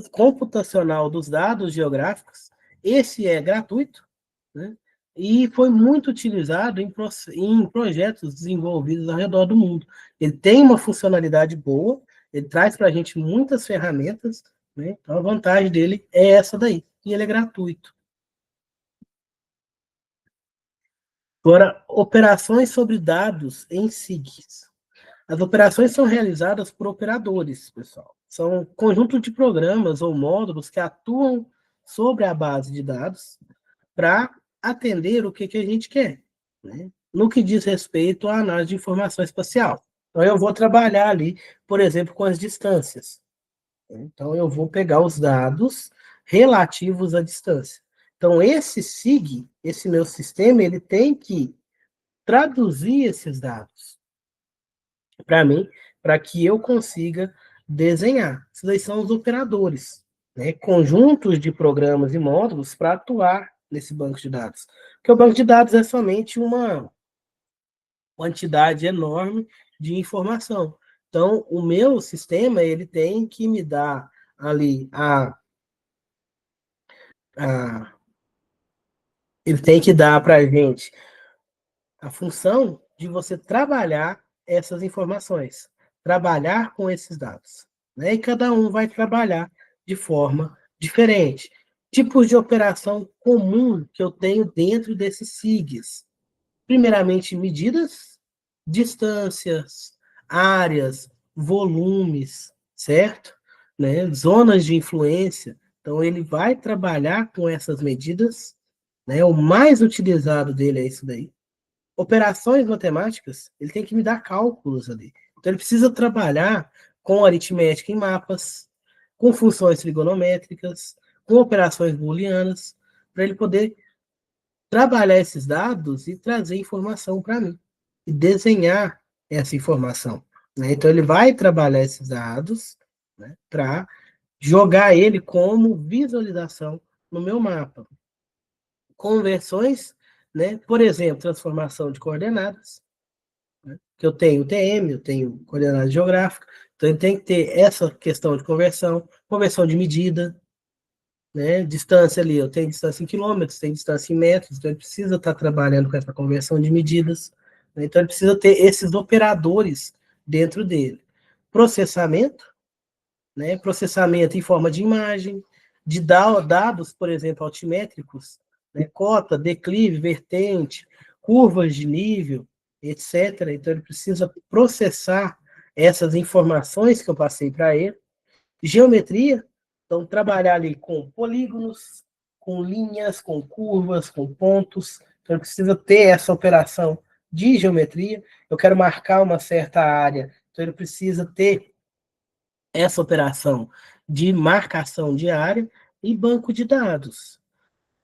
computacional dos dados geográficos. Esse é gratuito, né, e foi muito utilizado em projetos desenvolvidos ao redor do mundo. Ele tem uma funcionalidade boa, ele traz para a gente muitas ferramentas, né, então a vantagem dele é essa daí, e ele é gratuito. Agora, operações sobre dados em SIGs. As operações são realizadas por operadores, pessoal. São conjuntos de programas ou módulos que atuam sobre a base de dados para atender o que a gente quer, né? No que diz respeito à análise de informação espacial. Então, eu vou trabalhar ali, por exemplo, com as distâncias. Então, eu vou pegar os dados relativos à distância. Então, esse SIG, esse meu sistema, ele tem que traduzir esses dados para mim, para que eu consiga desenhar. Esses aí são os operadores, né? Conjuntos de programas e módulos para atuar nesse banco de dados. Porque o banco de dados é somente uma quantidade enorme de informação. Então, o meu sistema, ele tem que me dar ali ele tem que dar para a gente a função de você trabalhar essas informações, trabalhar com esses dados, né? E cada um vai trabalhar de forma diferente. Tipos de operação comum que eu tenho dentro desses SIGs. Primeiramente, medidas, distâncias, áreas, volumes, certo? Né? Zonas de influência. Então, ele vai trabalhar com essas medidas, né? O mais utilizado dele é isso daí. Operações matemáticas, ele tem que me dar cálculos ali. Então, ele precisa trabalhar com aritmética em mapas, com funções trigonométricas, com operações booleanas, para ele poder trabalhar esses dados e trazer informação para mim, e desenhar essa informação. Né? Então, ele vai trabalhar esses dados, né, para jogar ele como visualização no meu mapa. Conversões, né, por exemplo, transformação de coordenadas, né, que eu tenho TM, eu tenho coordenada geográfica, então ele tem que ter essa questão de conversão, conversão de medida, né? Distância ali, eu tenho distância em quilômetros, tenho distância em metros, então ele precisa estar trabalhando com essa conversão de medidas, né? Então ele precisa ter esses operadores dentro dele. Processamento, né? Processamento em forma de imagem, de dados, por exemplo, altimétricos, né? Cota, declive, vertente, curvas de nível, etc. Então ele precisa processar essas informações que eu passei para ele. Geometria, então trabalhar ali com polígonos, com linhas, com curvas, com pontos. Então ele precisa ter essa operação de geometria. Eu quero marcar uma certa área, então ele precisa ter essa operação de marcação de área e banco de dados.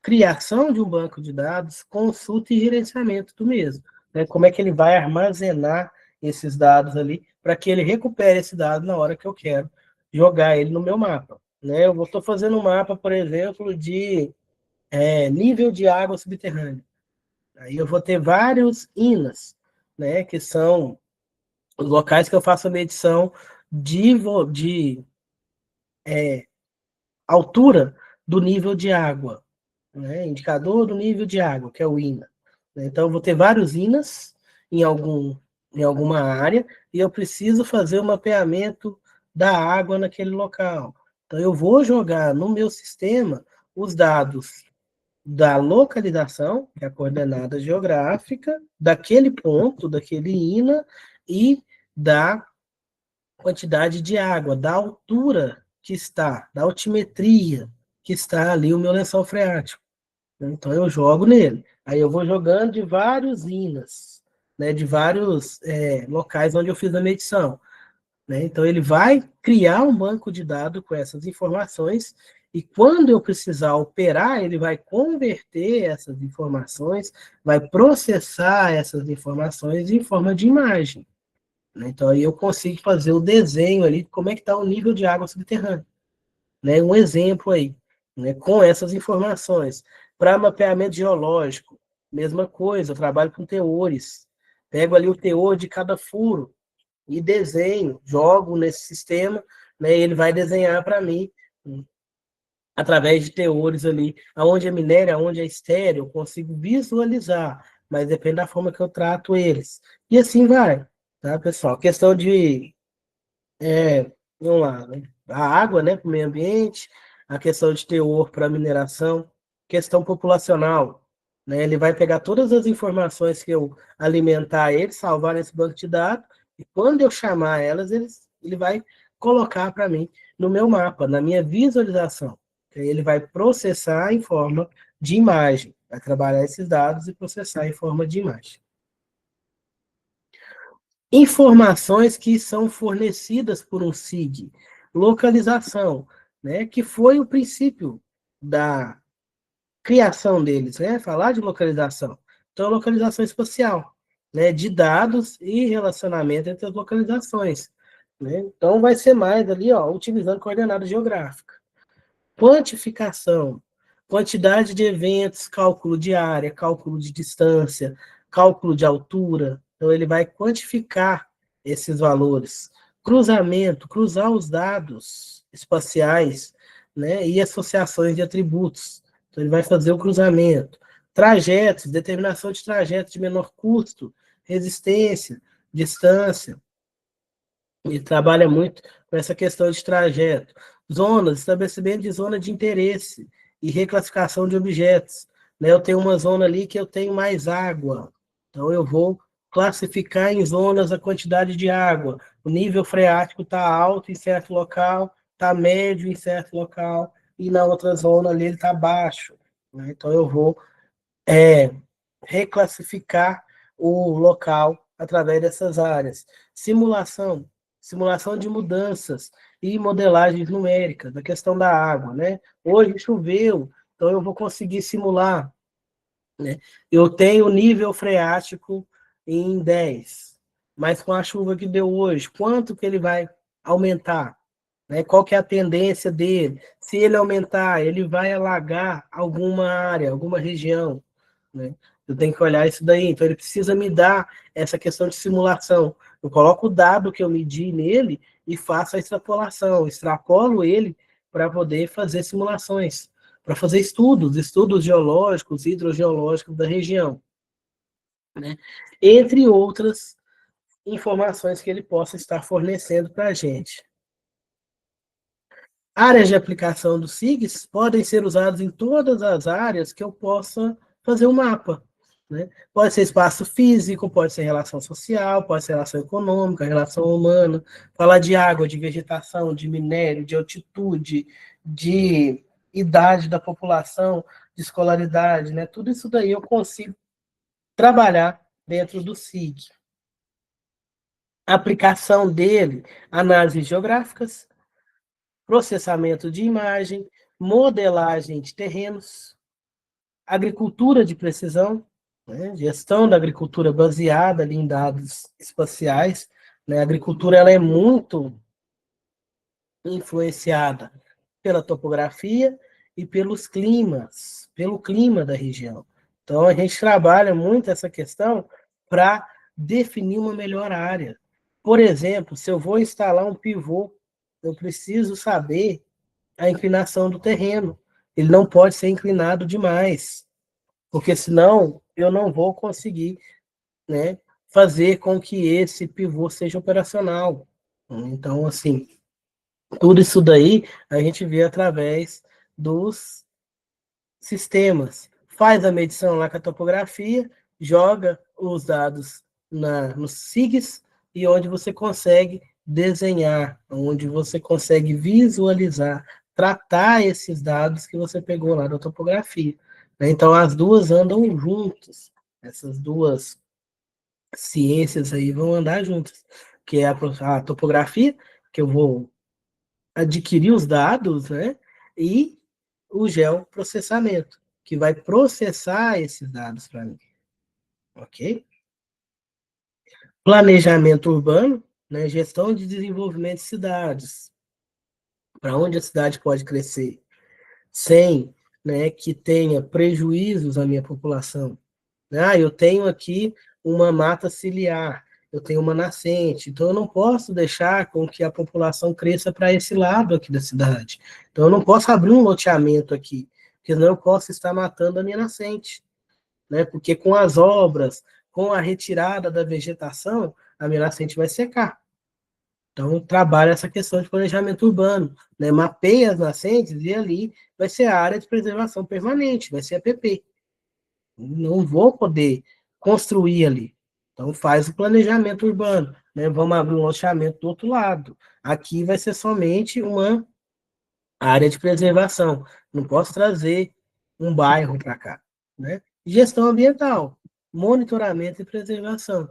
Criação de um banco de dados, consulta e gerenciamento do mesmo. Né? Como é que ele vai armazenar esses dados ali para que ele recupere esse dado na hora que eu quero jogar ele no meu mapa. Né? Eu estou fazendo um mapa, por exemplo, de nível de água subterrânea. Aí eu vou ter vários INAs, né, que são os locais que eu faço a medição de altura do nível de água, né, indicador do nível de água, que é o INA. Então, eu vou ter vários INAs em alguma área e eu preciso fazer o mapeamento da água naquele local. Então, eu vou jogar no meu sistema os dados da localização, que é a coordenada geográfica, daquele ponto, daquele INA, e da quantidade de água, da altura que está, da altimetria que está ali o meu lençol freático. Então eu jogo nele. Aí eu vou jogando de vários INAs, né, de vários locais onde eu fiz a medição. Né? Então, ele vai criar um banco de dados com essas informações e quando eu precisar operar, ele vai converter essas informações, vai processar essas informações em forma de imagem. Né? Então, aí eu consigo fazer o desenho ali de como é que está o nível de água subterrânea. Né? Um exemplo aí, né? Com essas informações. Para mapeamento geológico, mesma coisa, eu trabalho com teores. Pego ali o teor de cada furo, e desenho, jogo nesse sistema, né, ele vai desenhar para mim, através de teores ali, aonde é minério, aonde é estéreo, eu consigo visualizar, mas depende da forma que eu trato eles. E assim vai, tá, pessoal? Questão de, vamos lá, né? A água, né, para o meio ambiente, a questão de teor para mineração, questão populacional, né? Ele vai pegar todas as informações que eu alimentar ele, salvar nesse banco de dados, e quando eu chamar elas, ele vai colocar para mim no meu mapa, na minha visualização. Ele vai processar em forma de imagem, vai trabalhar esses dados e processar em forma de imagem. Informações que são fornecidas por um SIG, localização, né, que foi o princípio da criação deles, né, falar de localização. Então, localização espacial, né, de dados e relacionamento entre as localizações. Né? Então, vai ser mais ali, ó, utilizando coordenada geográfica. Quantificação, quantidade de eventos, cálculo de área, cálculo de distância, cálculo de altura. Então, ele vai quantificar esses valores. Cruzamento, cruzar os dados espaciais, né, e associações de atributos. Então, ele vai fazer o cruzamento. Trajetos, determinação de trajeto de menor custo, resistência, distância. Ele trabalha muito com essa questão de trajeto. Zonas, estabelecimento de zona de interesse e reclassificação de objetos. Né? Eu tenho uma zona ali que eu tenho mais água. Então, eu vou classificar em zonas a quantidade de água. O nível freático está alto em certo local, está médio em certo local, e na outra zona ali ele está baixo. Né? Então, eu vou reclassificar o local através dessas áreas. Simulação, simulação de mudanças e modelagens numéricas, da questão da água, né? Hoje choveu, então eu vou conseguir simular, né? Eu tenho nível freático em 10, mas com a chuva que deu hoje, quanto que ele vai aumentar? Né? Qual que é a tendência dele? Se ele aumentar, ele vai alagar alguma área, alguma região, né? Eu tenho que olhar isso daí. Então, ele precisa me dar essa questão de simulação. Eu coloco o dado que eu medi nele e faço a extrapolação. Extrapolo ele para poder fazer simulações, para fazer estudos geológicos, hidrogeológicos da região. Né? Entre outras informações que ele possa estar fornecendo para a gente. Áreas de aplicação do SIGs podem ser usadas em todas as áreas que eu possa fazer um mapa. Né? Pode ser espaço físico, pode ser relação social, pode ser relação econômica, relação humana, falar de água, de vegetação, de minério, de altitude, de idade da população, de escolaridade, né? Tudo isso daí eu consigo trabalhar dentro do SIG. A aplicação dele, análises geográficas, processamento de imagem, modelagem de terrenos, agricultura de precisão, né? Gestão da agricultura baseada ali em dados espaciais. Né? A agricultura ela é muito influenciada pela topografia e pelos climas, pelo clima da região. Então, a gente trabalha muito essa questão para definir uma melhor área. Por exemplo, se eu vou instalar um pivô, eu preciso saber a inclinação do terreno. Ele não pode ser inclinado demais, porque senão eu não vou conseguir, né, fazer com que esse pivô seja operacional. Então, assim, tudo isso daí a gente vê através dos sistemas. Faz a medição lá com a topografia, joga os dados nos SIGs e onde você consegue desenhar, onde você consegue visualizar, tratar esses dados que você pegou lá da topografia. Então, as duas andam juntas. Essas duas ciências aí vão andar juntas, que é a topografia, que eu vou adquirir os dados, né? E o geoprocessamento, que vai processar esses dados para mim, ok? Planejamento urbano, né? Gestão de desenvolvimento de cidades, para onde a cidade pode crescer, sem, né, que tenha prejuízos à minha população. Ah, eu tenho aqui uma mata ciliar, eu tenho uma nascente, então eu não posso deixar com que a população cresça para esse lado aqui da cidade. Então eu não posso abrir um loteamento aqui, porque senão eu posso estar matando a minha nascente, né? Porque com as obras, com a retirada da vegetação, a minha nascente vai secar. Então trabalha essa questão de planejamento urbano, né? Mapeia as nascentes e ali vai ser a área de preservação permanente, vai ser a PP. Não vou poder construir ali. Então faz o planejamento urbano, né? Vamos abrir um loteamento do outro lado. Aqui vai ser somente uma área de preservação. Não posso trazer um bairro para cá, né? Gestão ambiental, monitoramento e preservação,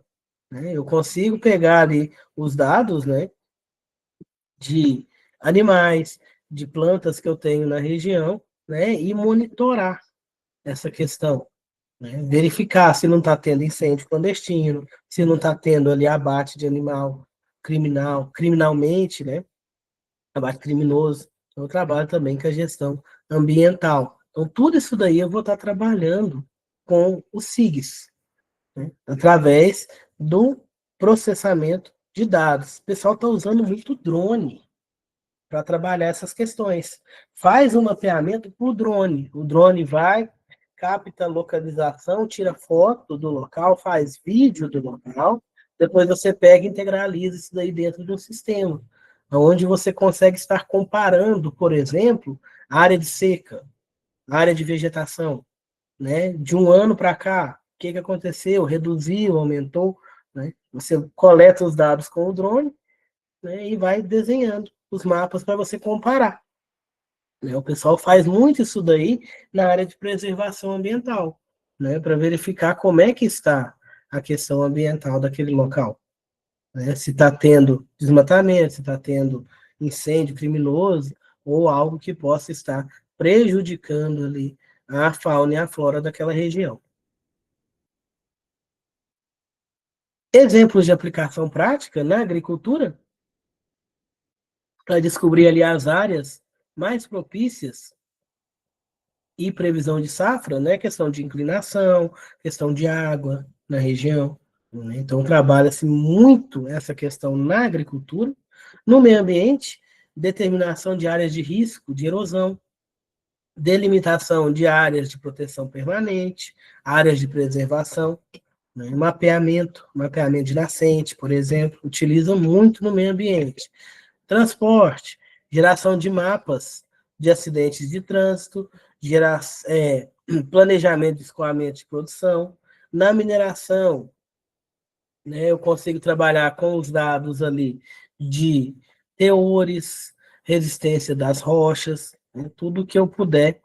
né? Eu consigo pegar ali os dados, né, de animais, de plantas que eu tenho na região, né, e monitorar essa questão, né? Verificar se não está tendo incêndio clandestino, se não está tendo ali abate de animal criminalmente, né? Abate criminoso. Então, eu trabalho também com a gestão ambiental. Então, tudo isso daí eu vou estar trabalhando com os SIGs, né? Através do processamento de dados. O pessoal está usando muito drone para trabalhar essas questões. Faz um mapeamento por drone. O drone vai, capta a localização, tira foto do local, faz vídeo do local, depois você pega e integraliza isso daí dentro de um sistema, onde você consegue estar comparando, por exemplo, a área de seca, a área de vegetação, né? De um ano para cá, o que aconteceu? Reduziu, aumentou, né? Você coleta os dados com o drone, né, e vai desenhando os mapas para você comparar. Né? O pessoal faz muito isso daí na área de preservação ambiental, né, para verificar como é que está a questão ambiental daquele local. Né? Se está tendo desmatamento, se está tendo incêndio criminoso, ou algo que possa estar prejudicando ali a fauna e a flora daquela região. Exemplos de aplicação prática na agricultura, para descobrir ali as áreas mais propícias e previsão de safra, né? Questão de inclinação, questão de água na região. Né? Então, trabalha-se muito essa questão na agricultura. No meio ambiente, determinação de áreas de risco de erosão, delimitação de áreas de proteção permanente, áreas de preservação, né? Mapeamento de nascente, por exemplo, utiliza muito no meio ambiente. Transporte, geração de mapas de acidentes de trânsito, planejamento de escoamento de produção. Na mineração, né, eu consigo trabalhar com os dados ali de teores, resistência das rochas, né, tudo que eu puder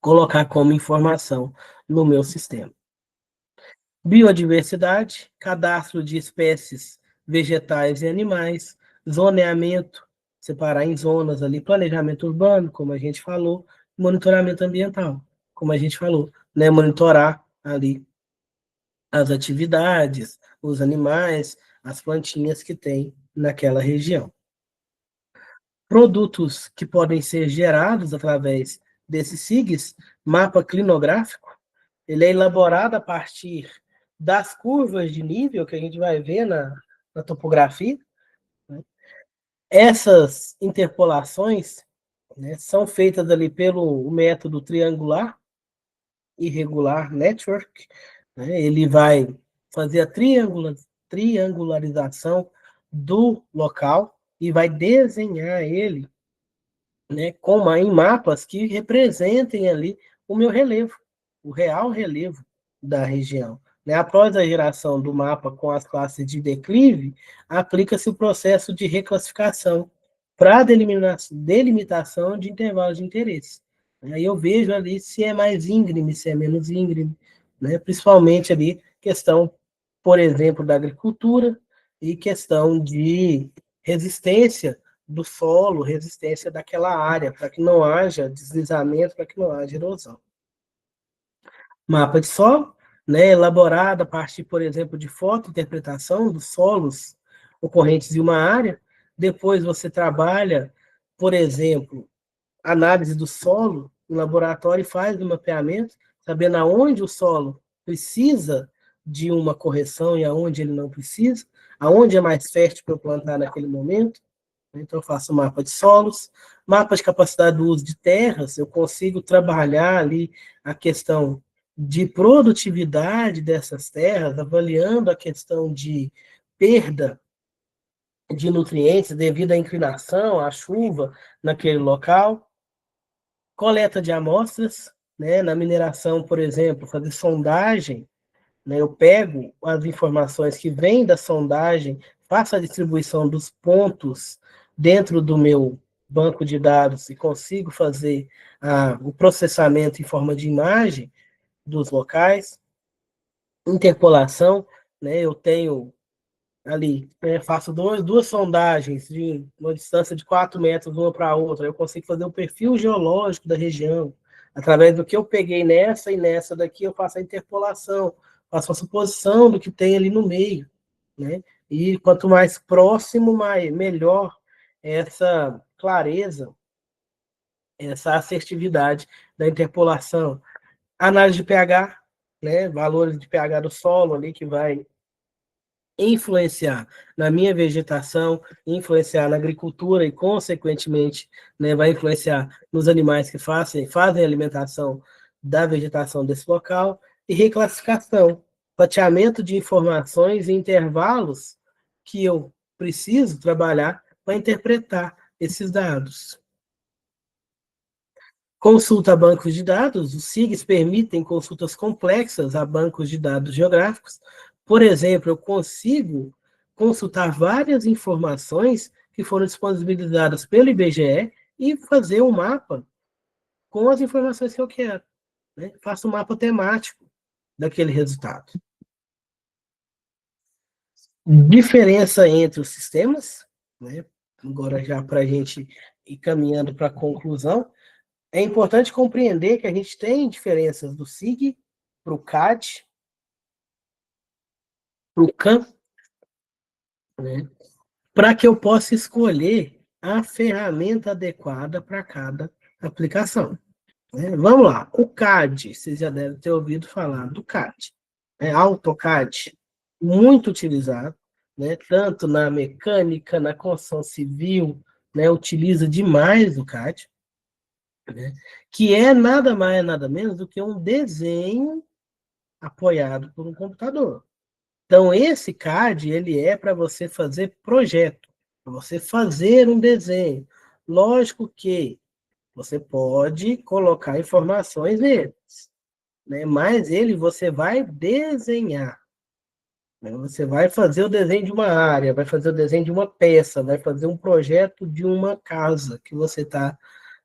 colocar como informação no meu sistema. Biodiversidade, cadastro de espécies vegetais e animais, zoneamento, separar em zonas ali, planejamento urbano, como a gente falou, monitoramento ambiental, como a gente falou, né? Monitorar ali as atividades, os animais, as plantinhas que tem naquela região. Produtos que podem ser gerados através desses SIGs, mapa clinográfico, ele é elaborado a partir das curvas de nível que a gente vai ver na topografia, né? Essas interpolações, né, são feitas ali pelo método triangular, irregular network, né? Ele vai fazer a triangularização do local e vai desenhar ele, né, em mapas que representem ali o meu relevo, o real relevo da região. Né? Após a geração do mapa com as classes de declive, aplica-se o processo de reclassificação para delimitação de intervalos de interesse. Aí eu vejo ali se é mais íngreme, se é menos íngreme, né? Principalmente ali questão, por exemplo, da agricultura e questão de resistência do solo, resistência daquela área, para que não haja deslizamento, para que não haja erosão. Mapa de solo, né, elaborado a partir, por exemplo, de fotointerpretação dos solos ocorrentes em uma área. Depois você trabalha, por exemplo, análise do solo em laboratório e faz o mapeamento, sabendo aonde o solo precisa de uma correção e aonde ele não precisa, aonde é mais fértil para eu plantar naquele momento. Então, eu faço mapa de solos, mapa de capacidade do uso de terras, eu consigo trabalhar ali a questão de produtividade dessas terras, avaliando a questão de perda de nutrientes devido à inclinação, à chuva naquele local, coleta de amostras, né, na mineração, por exemplo, fazer sondagem, né, eu pego as informações que vêm da sondagem, faço a distribuição dos pontos dentro do meu banco de dados e consigo fazer o processamento em forma de imagem dos locais, interpolação, né, eu tenho ali, né, faço duas sondagens de uma distância de 4 metros uma para a outra, eu consigo fazer o perfil geológico da região, através do que eu peguei nessa e nessa daqui, eu faço a interpolação, faço a suposição do que tem ali no meio, né? E quanto mais próximo, melhor essa clareza, essa assertividade da interpolação. Análise de pH, né? Valores de pH do solo ali que vai influenciar na minha vegetação, influenciar na agricultura e, consequentemente, né, vai influenciar nos animais que fazem a alimentação da vegetação desse local, e reclassificação, fatiamento de informações e intervalos que eu preciso trabalhar para interpretar esses dados. Consulta a bancos de dados. Os SIGs permitem consultas complexas a bancos de dados geográficos. Por exemplo, eu consigo consultar várias informações que foram disponibilizadas pelo IBGE e fazer um mapa com as informações que eu quero. Né? Faço um mapa temático daquele resultado. Diferença entre os sistemas, né? Agora já para a gente ir caminhando para a conclusão, é importante compreender que a gente tem diferenças do SIG para o CAD, para o CAM, né? Para que eu possa escolher a ferramenta adequada para cada aplicação. Né? Vamos lá, o CAD, vocês já devem ter ouvido falar do CAD. AutoCAD, muito utilizado, né? Tanto na mecânica, na construção civil, né? Utiliza demais o CAD. Né? Que é nada mais, nada menos do que um desenho apoiado por um computador. Então, esse CAD, ele é para você fazer projeto, para você fazer um desenho. Lógico que você pode colocar informações neles, né? Mas ele você vai desenhar. Né? Você vai fazer o desenho de uma área, vai fazer o desenho de uma peça, vai fazer um projeto de uma casa que você está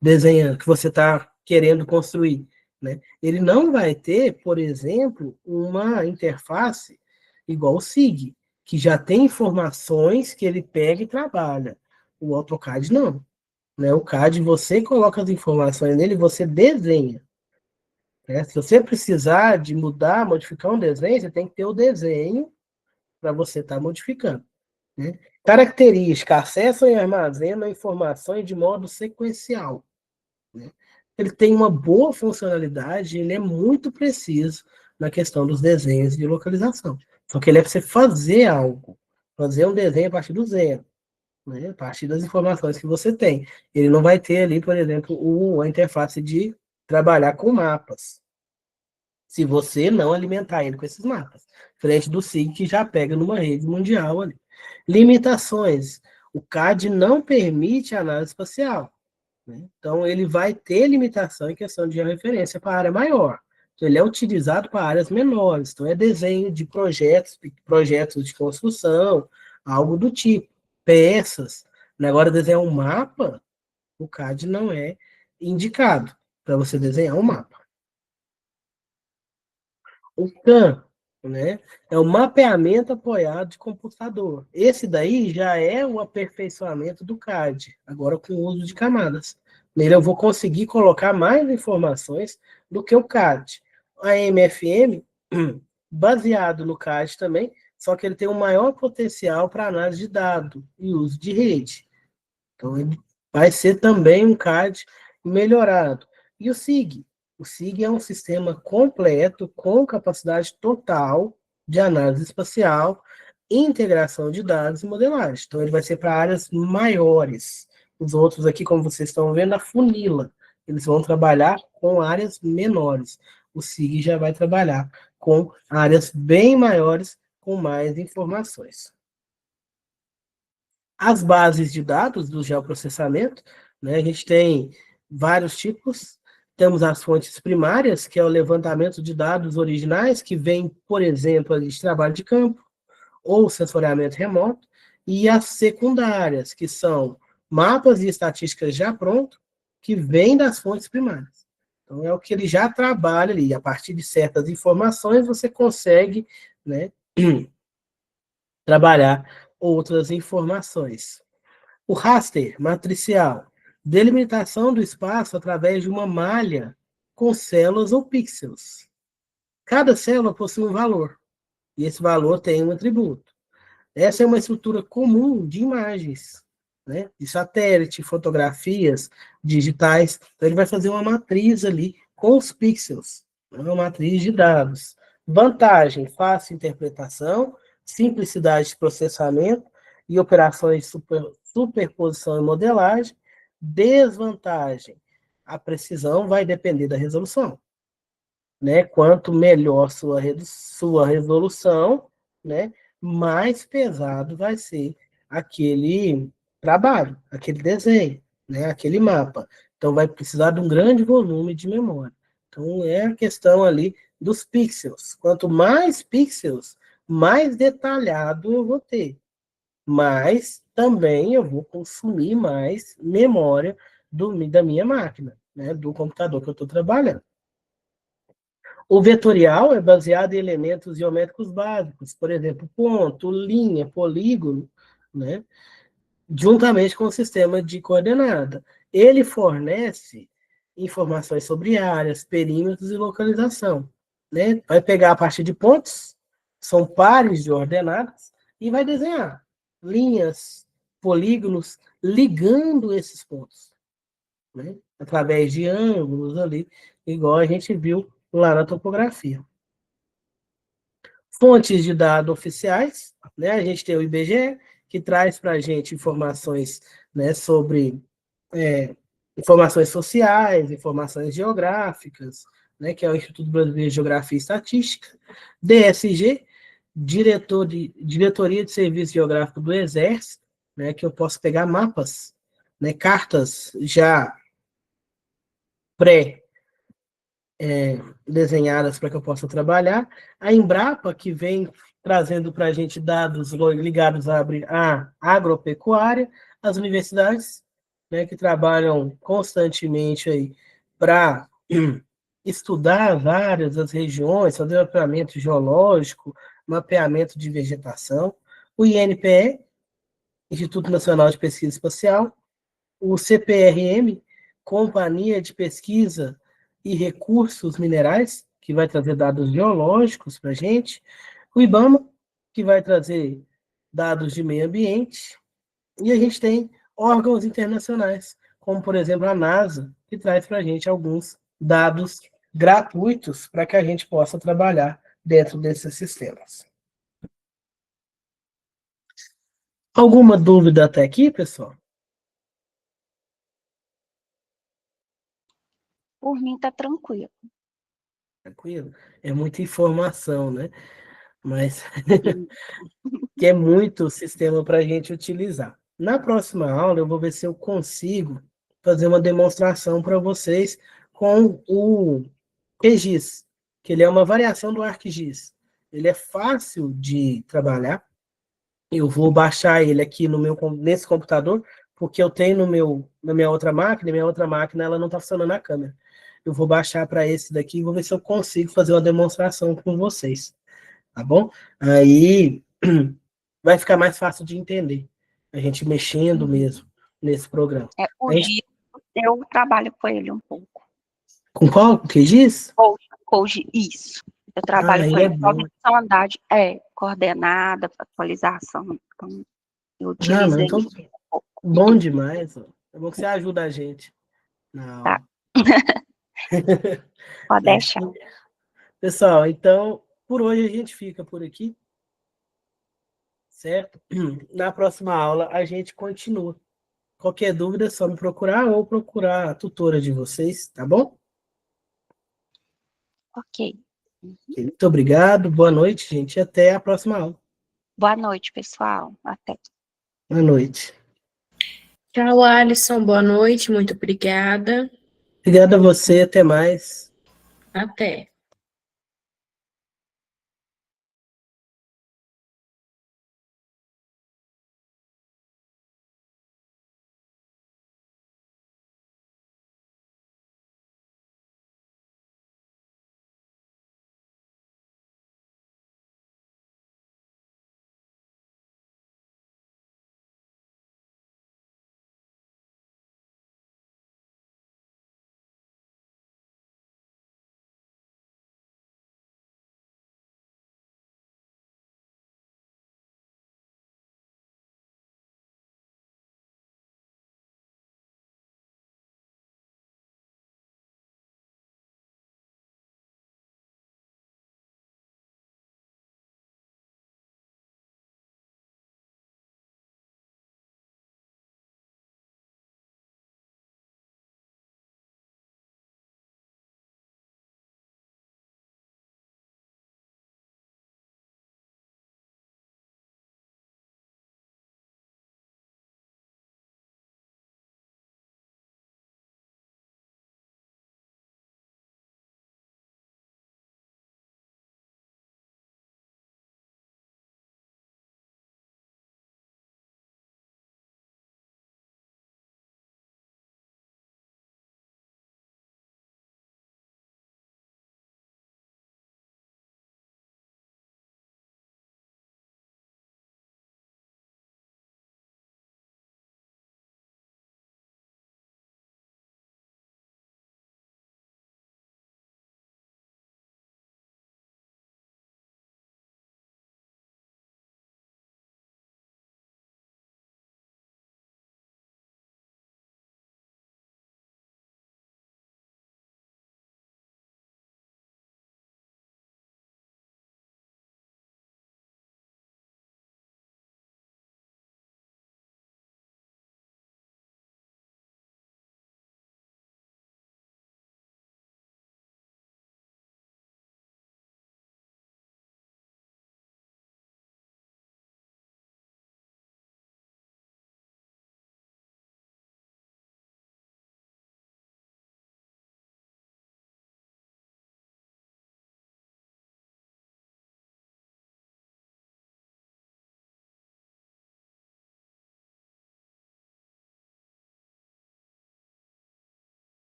desenhando, que você está querendo construir. Né? Ele não vai ter, por exemplo, uma interface igual o SIG, que já tem informações que ele pega e trabalha. O AutoCAD não. Né? O CAD, você coloca as informações nele, você desenha. Né? Se você precisar de mudar, modificar um desenho, você tem que ter o desenho para você estar modificando. Né? Característica, acessa e armazena informações de modo sequencial. Né? Ele tem uma boa funcionalidade, ele é muito preciso na questão dos desenhos de localização. Só que ele é para você fazer algo, fazer um desenho a partir do zero, né? A partir das informações que você tem. Ele não vai ter ali, por exemplo, a interface de trabalhar com mapas, se você não alimentar ele com esses mapas. Frente do SIG, que já pega numa rede mundial ali. Limitações. O CAD não permite análise espacial. Né? Então, ele vai ter limitação em questão de referência para a área maior. Então, ele é utilizado para áreas menores. Então, é desenho de projetos de construção, algo do tipo, peças. Agora, desenhar um mapa, o CAD não é indicado para você desenhar um mapa. O CAM, né, é o mapeamento apoiado de computador. Esse daí já é o aperfeiçoamento do CAD, agora com o uso de camadas. Nele eu vou conseguir colocar mais informações do que o CAD. A MFM, baseado no CAD também, só que ele tem um maior potencial para análise de dados e uso de rede. Então, ele vai ser também um CAD melhorado. E o SIG? O SIG é um sistema completo, com capacidade total de análise espacial, integração de dados e modelagem. Então, ele vai ser para áreas maiores. Os outros aqui, como vocês estão vendo, a funila. Eles vão trabalhar com áreas menores. O SIG já vai trabalhar com áreas bem maiores, com mais informações. As bases de dados do geoprocessamento, né, a gente tem vários tipos. Temos as fontes primárias, que é o levantamento de dados originais, que vem, por exemplo, de trabalho de campo, ou sensoriamento remoto, e as secundárias, que são mapas e estatísticas já prontos, que vêm das fontes primárias. Então, é o que ele já trabalha ali. A partir de certas informações, você consegue, né, trabalhar outras informações. O raster matricial, delimitação do espaço através de uma malha com células ou pixels. Cada célula possui um valor, e esse valor tem um atributo. Essa é uma estrutura comum de imagens, né? De satélite, fotografias digitais. Então, ele vai fazer uma matriz ali com os pixels, uma matriz de dados. Vantagem, fácil interpretação, simplicidade de processamento e operações de superposição e modelagem. Desvantagem, a precisão vai depender da resolução. Né? Quanto melhor sua resolução, né, mais pesado vai ser aquele trabalho, aquele desenho, né, aquele mapa. Então, vai precisar de um grande volume de memória. Então, é a questão ali dos pixels. Quanto mais pixels, mais detalhado eu vou ter. Mas também eu vou consumir mais memória da minha máquina, né, do computador que eu estou trabalhando. O vetorial é baseado em elementos geométricos básicos, por exemplo, ponto, linha, polígono, né? Juntamente com o sistema de coordenada. Ele fornece informações sobre áreas, perímetros e localização. Né? Vai pegar a partir de pontos, são pares de ordenadas, e vai desenhar linhas, polígonos, ligando esses pontos. Né? Através de ângulos ali, igual a gente viu lá na topografia. Fontes de dados oficiais, né? A gente tem o IBGE, que traz para a gente informações, né, sobre informações sociais, informações geográficas, né, que é o Instituto Brasileiro de Geografia e Estatística. DSG, Diretoria de Serviço Geográfico do Exército, né, que eu posso pegar mapas, né, cartas já pré desenhadas para que eu possa trabalhar. A Embrapa, que vem trazendo para a gente dados ligados à agropecuária, as universidades, né, que trabalham constantemente aí para estudar as áreas, as regiões, fazer mapeamento geológico, mapeamento de vegetação. O INPE, Instituto Nacional de Pesquisa Espacial, o CPRM, Companhia de Pesquisa e Recursos Minerais, que vai trazer dados geológicos para a gente, o IBAMA, que vai trazer dados de meio ambiente, e a gente tem órgãos internacionais, como, por exemplo, a NASA, que traz para a gente alguns dados gratuitos para que a gente possa trabalhar dentro desses sistemas. Alguma dúvida até aqui, pessoal? Por mim, tá tranquilo. Tranquilo? É muita informação, né? Mas que é muito sistema para a gente utilizar. Na próxima aula, eu vou ver se eu consigo fazer uma demonstração para vocês com o QGIS, que ele é uma variação do ArcGIS. Ele é fácil de trabalhar. Eu vou baixar ele aqui nesse computador, porque eu tenho na minha outra máquina ela não está funcionando a câmera. Eu vou baixar para esse daqui e vou ver se eu consigo fazer uma demonstração com vocês, tá bom? Aí vai ficar mais fácil de entender, a gente mexendo mesmo nesse programa. O GIS, eu trabalho com ele um pouco. Com qual? O QGIS? Com isso. Eu trabalho com ele ele. Só visualidade, coordenada, atualização. Então, eu utilizo ele então, um pouco. bom demais. Ó. É bom que você ajuda a gente na aula. Tá. Pode deixar. Pessoal, então, por hoje a gente fica por aqui, certo? Na próxima aula a gente continua. Qualquer dúvida é só me procurar ou procurar a tutora de vocês, tá bom? Ok. Muito obrigado, boa noite, gente, e até a próxima aula. Boa noite, pessoal. Até. Boa noite. Tchau, Alisson. Boa noite. Muito obrigada. Obrigado a você, até mais. Até.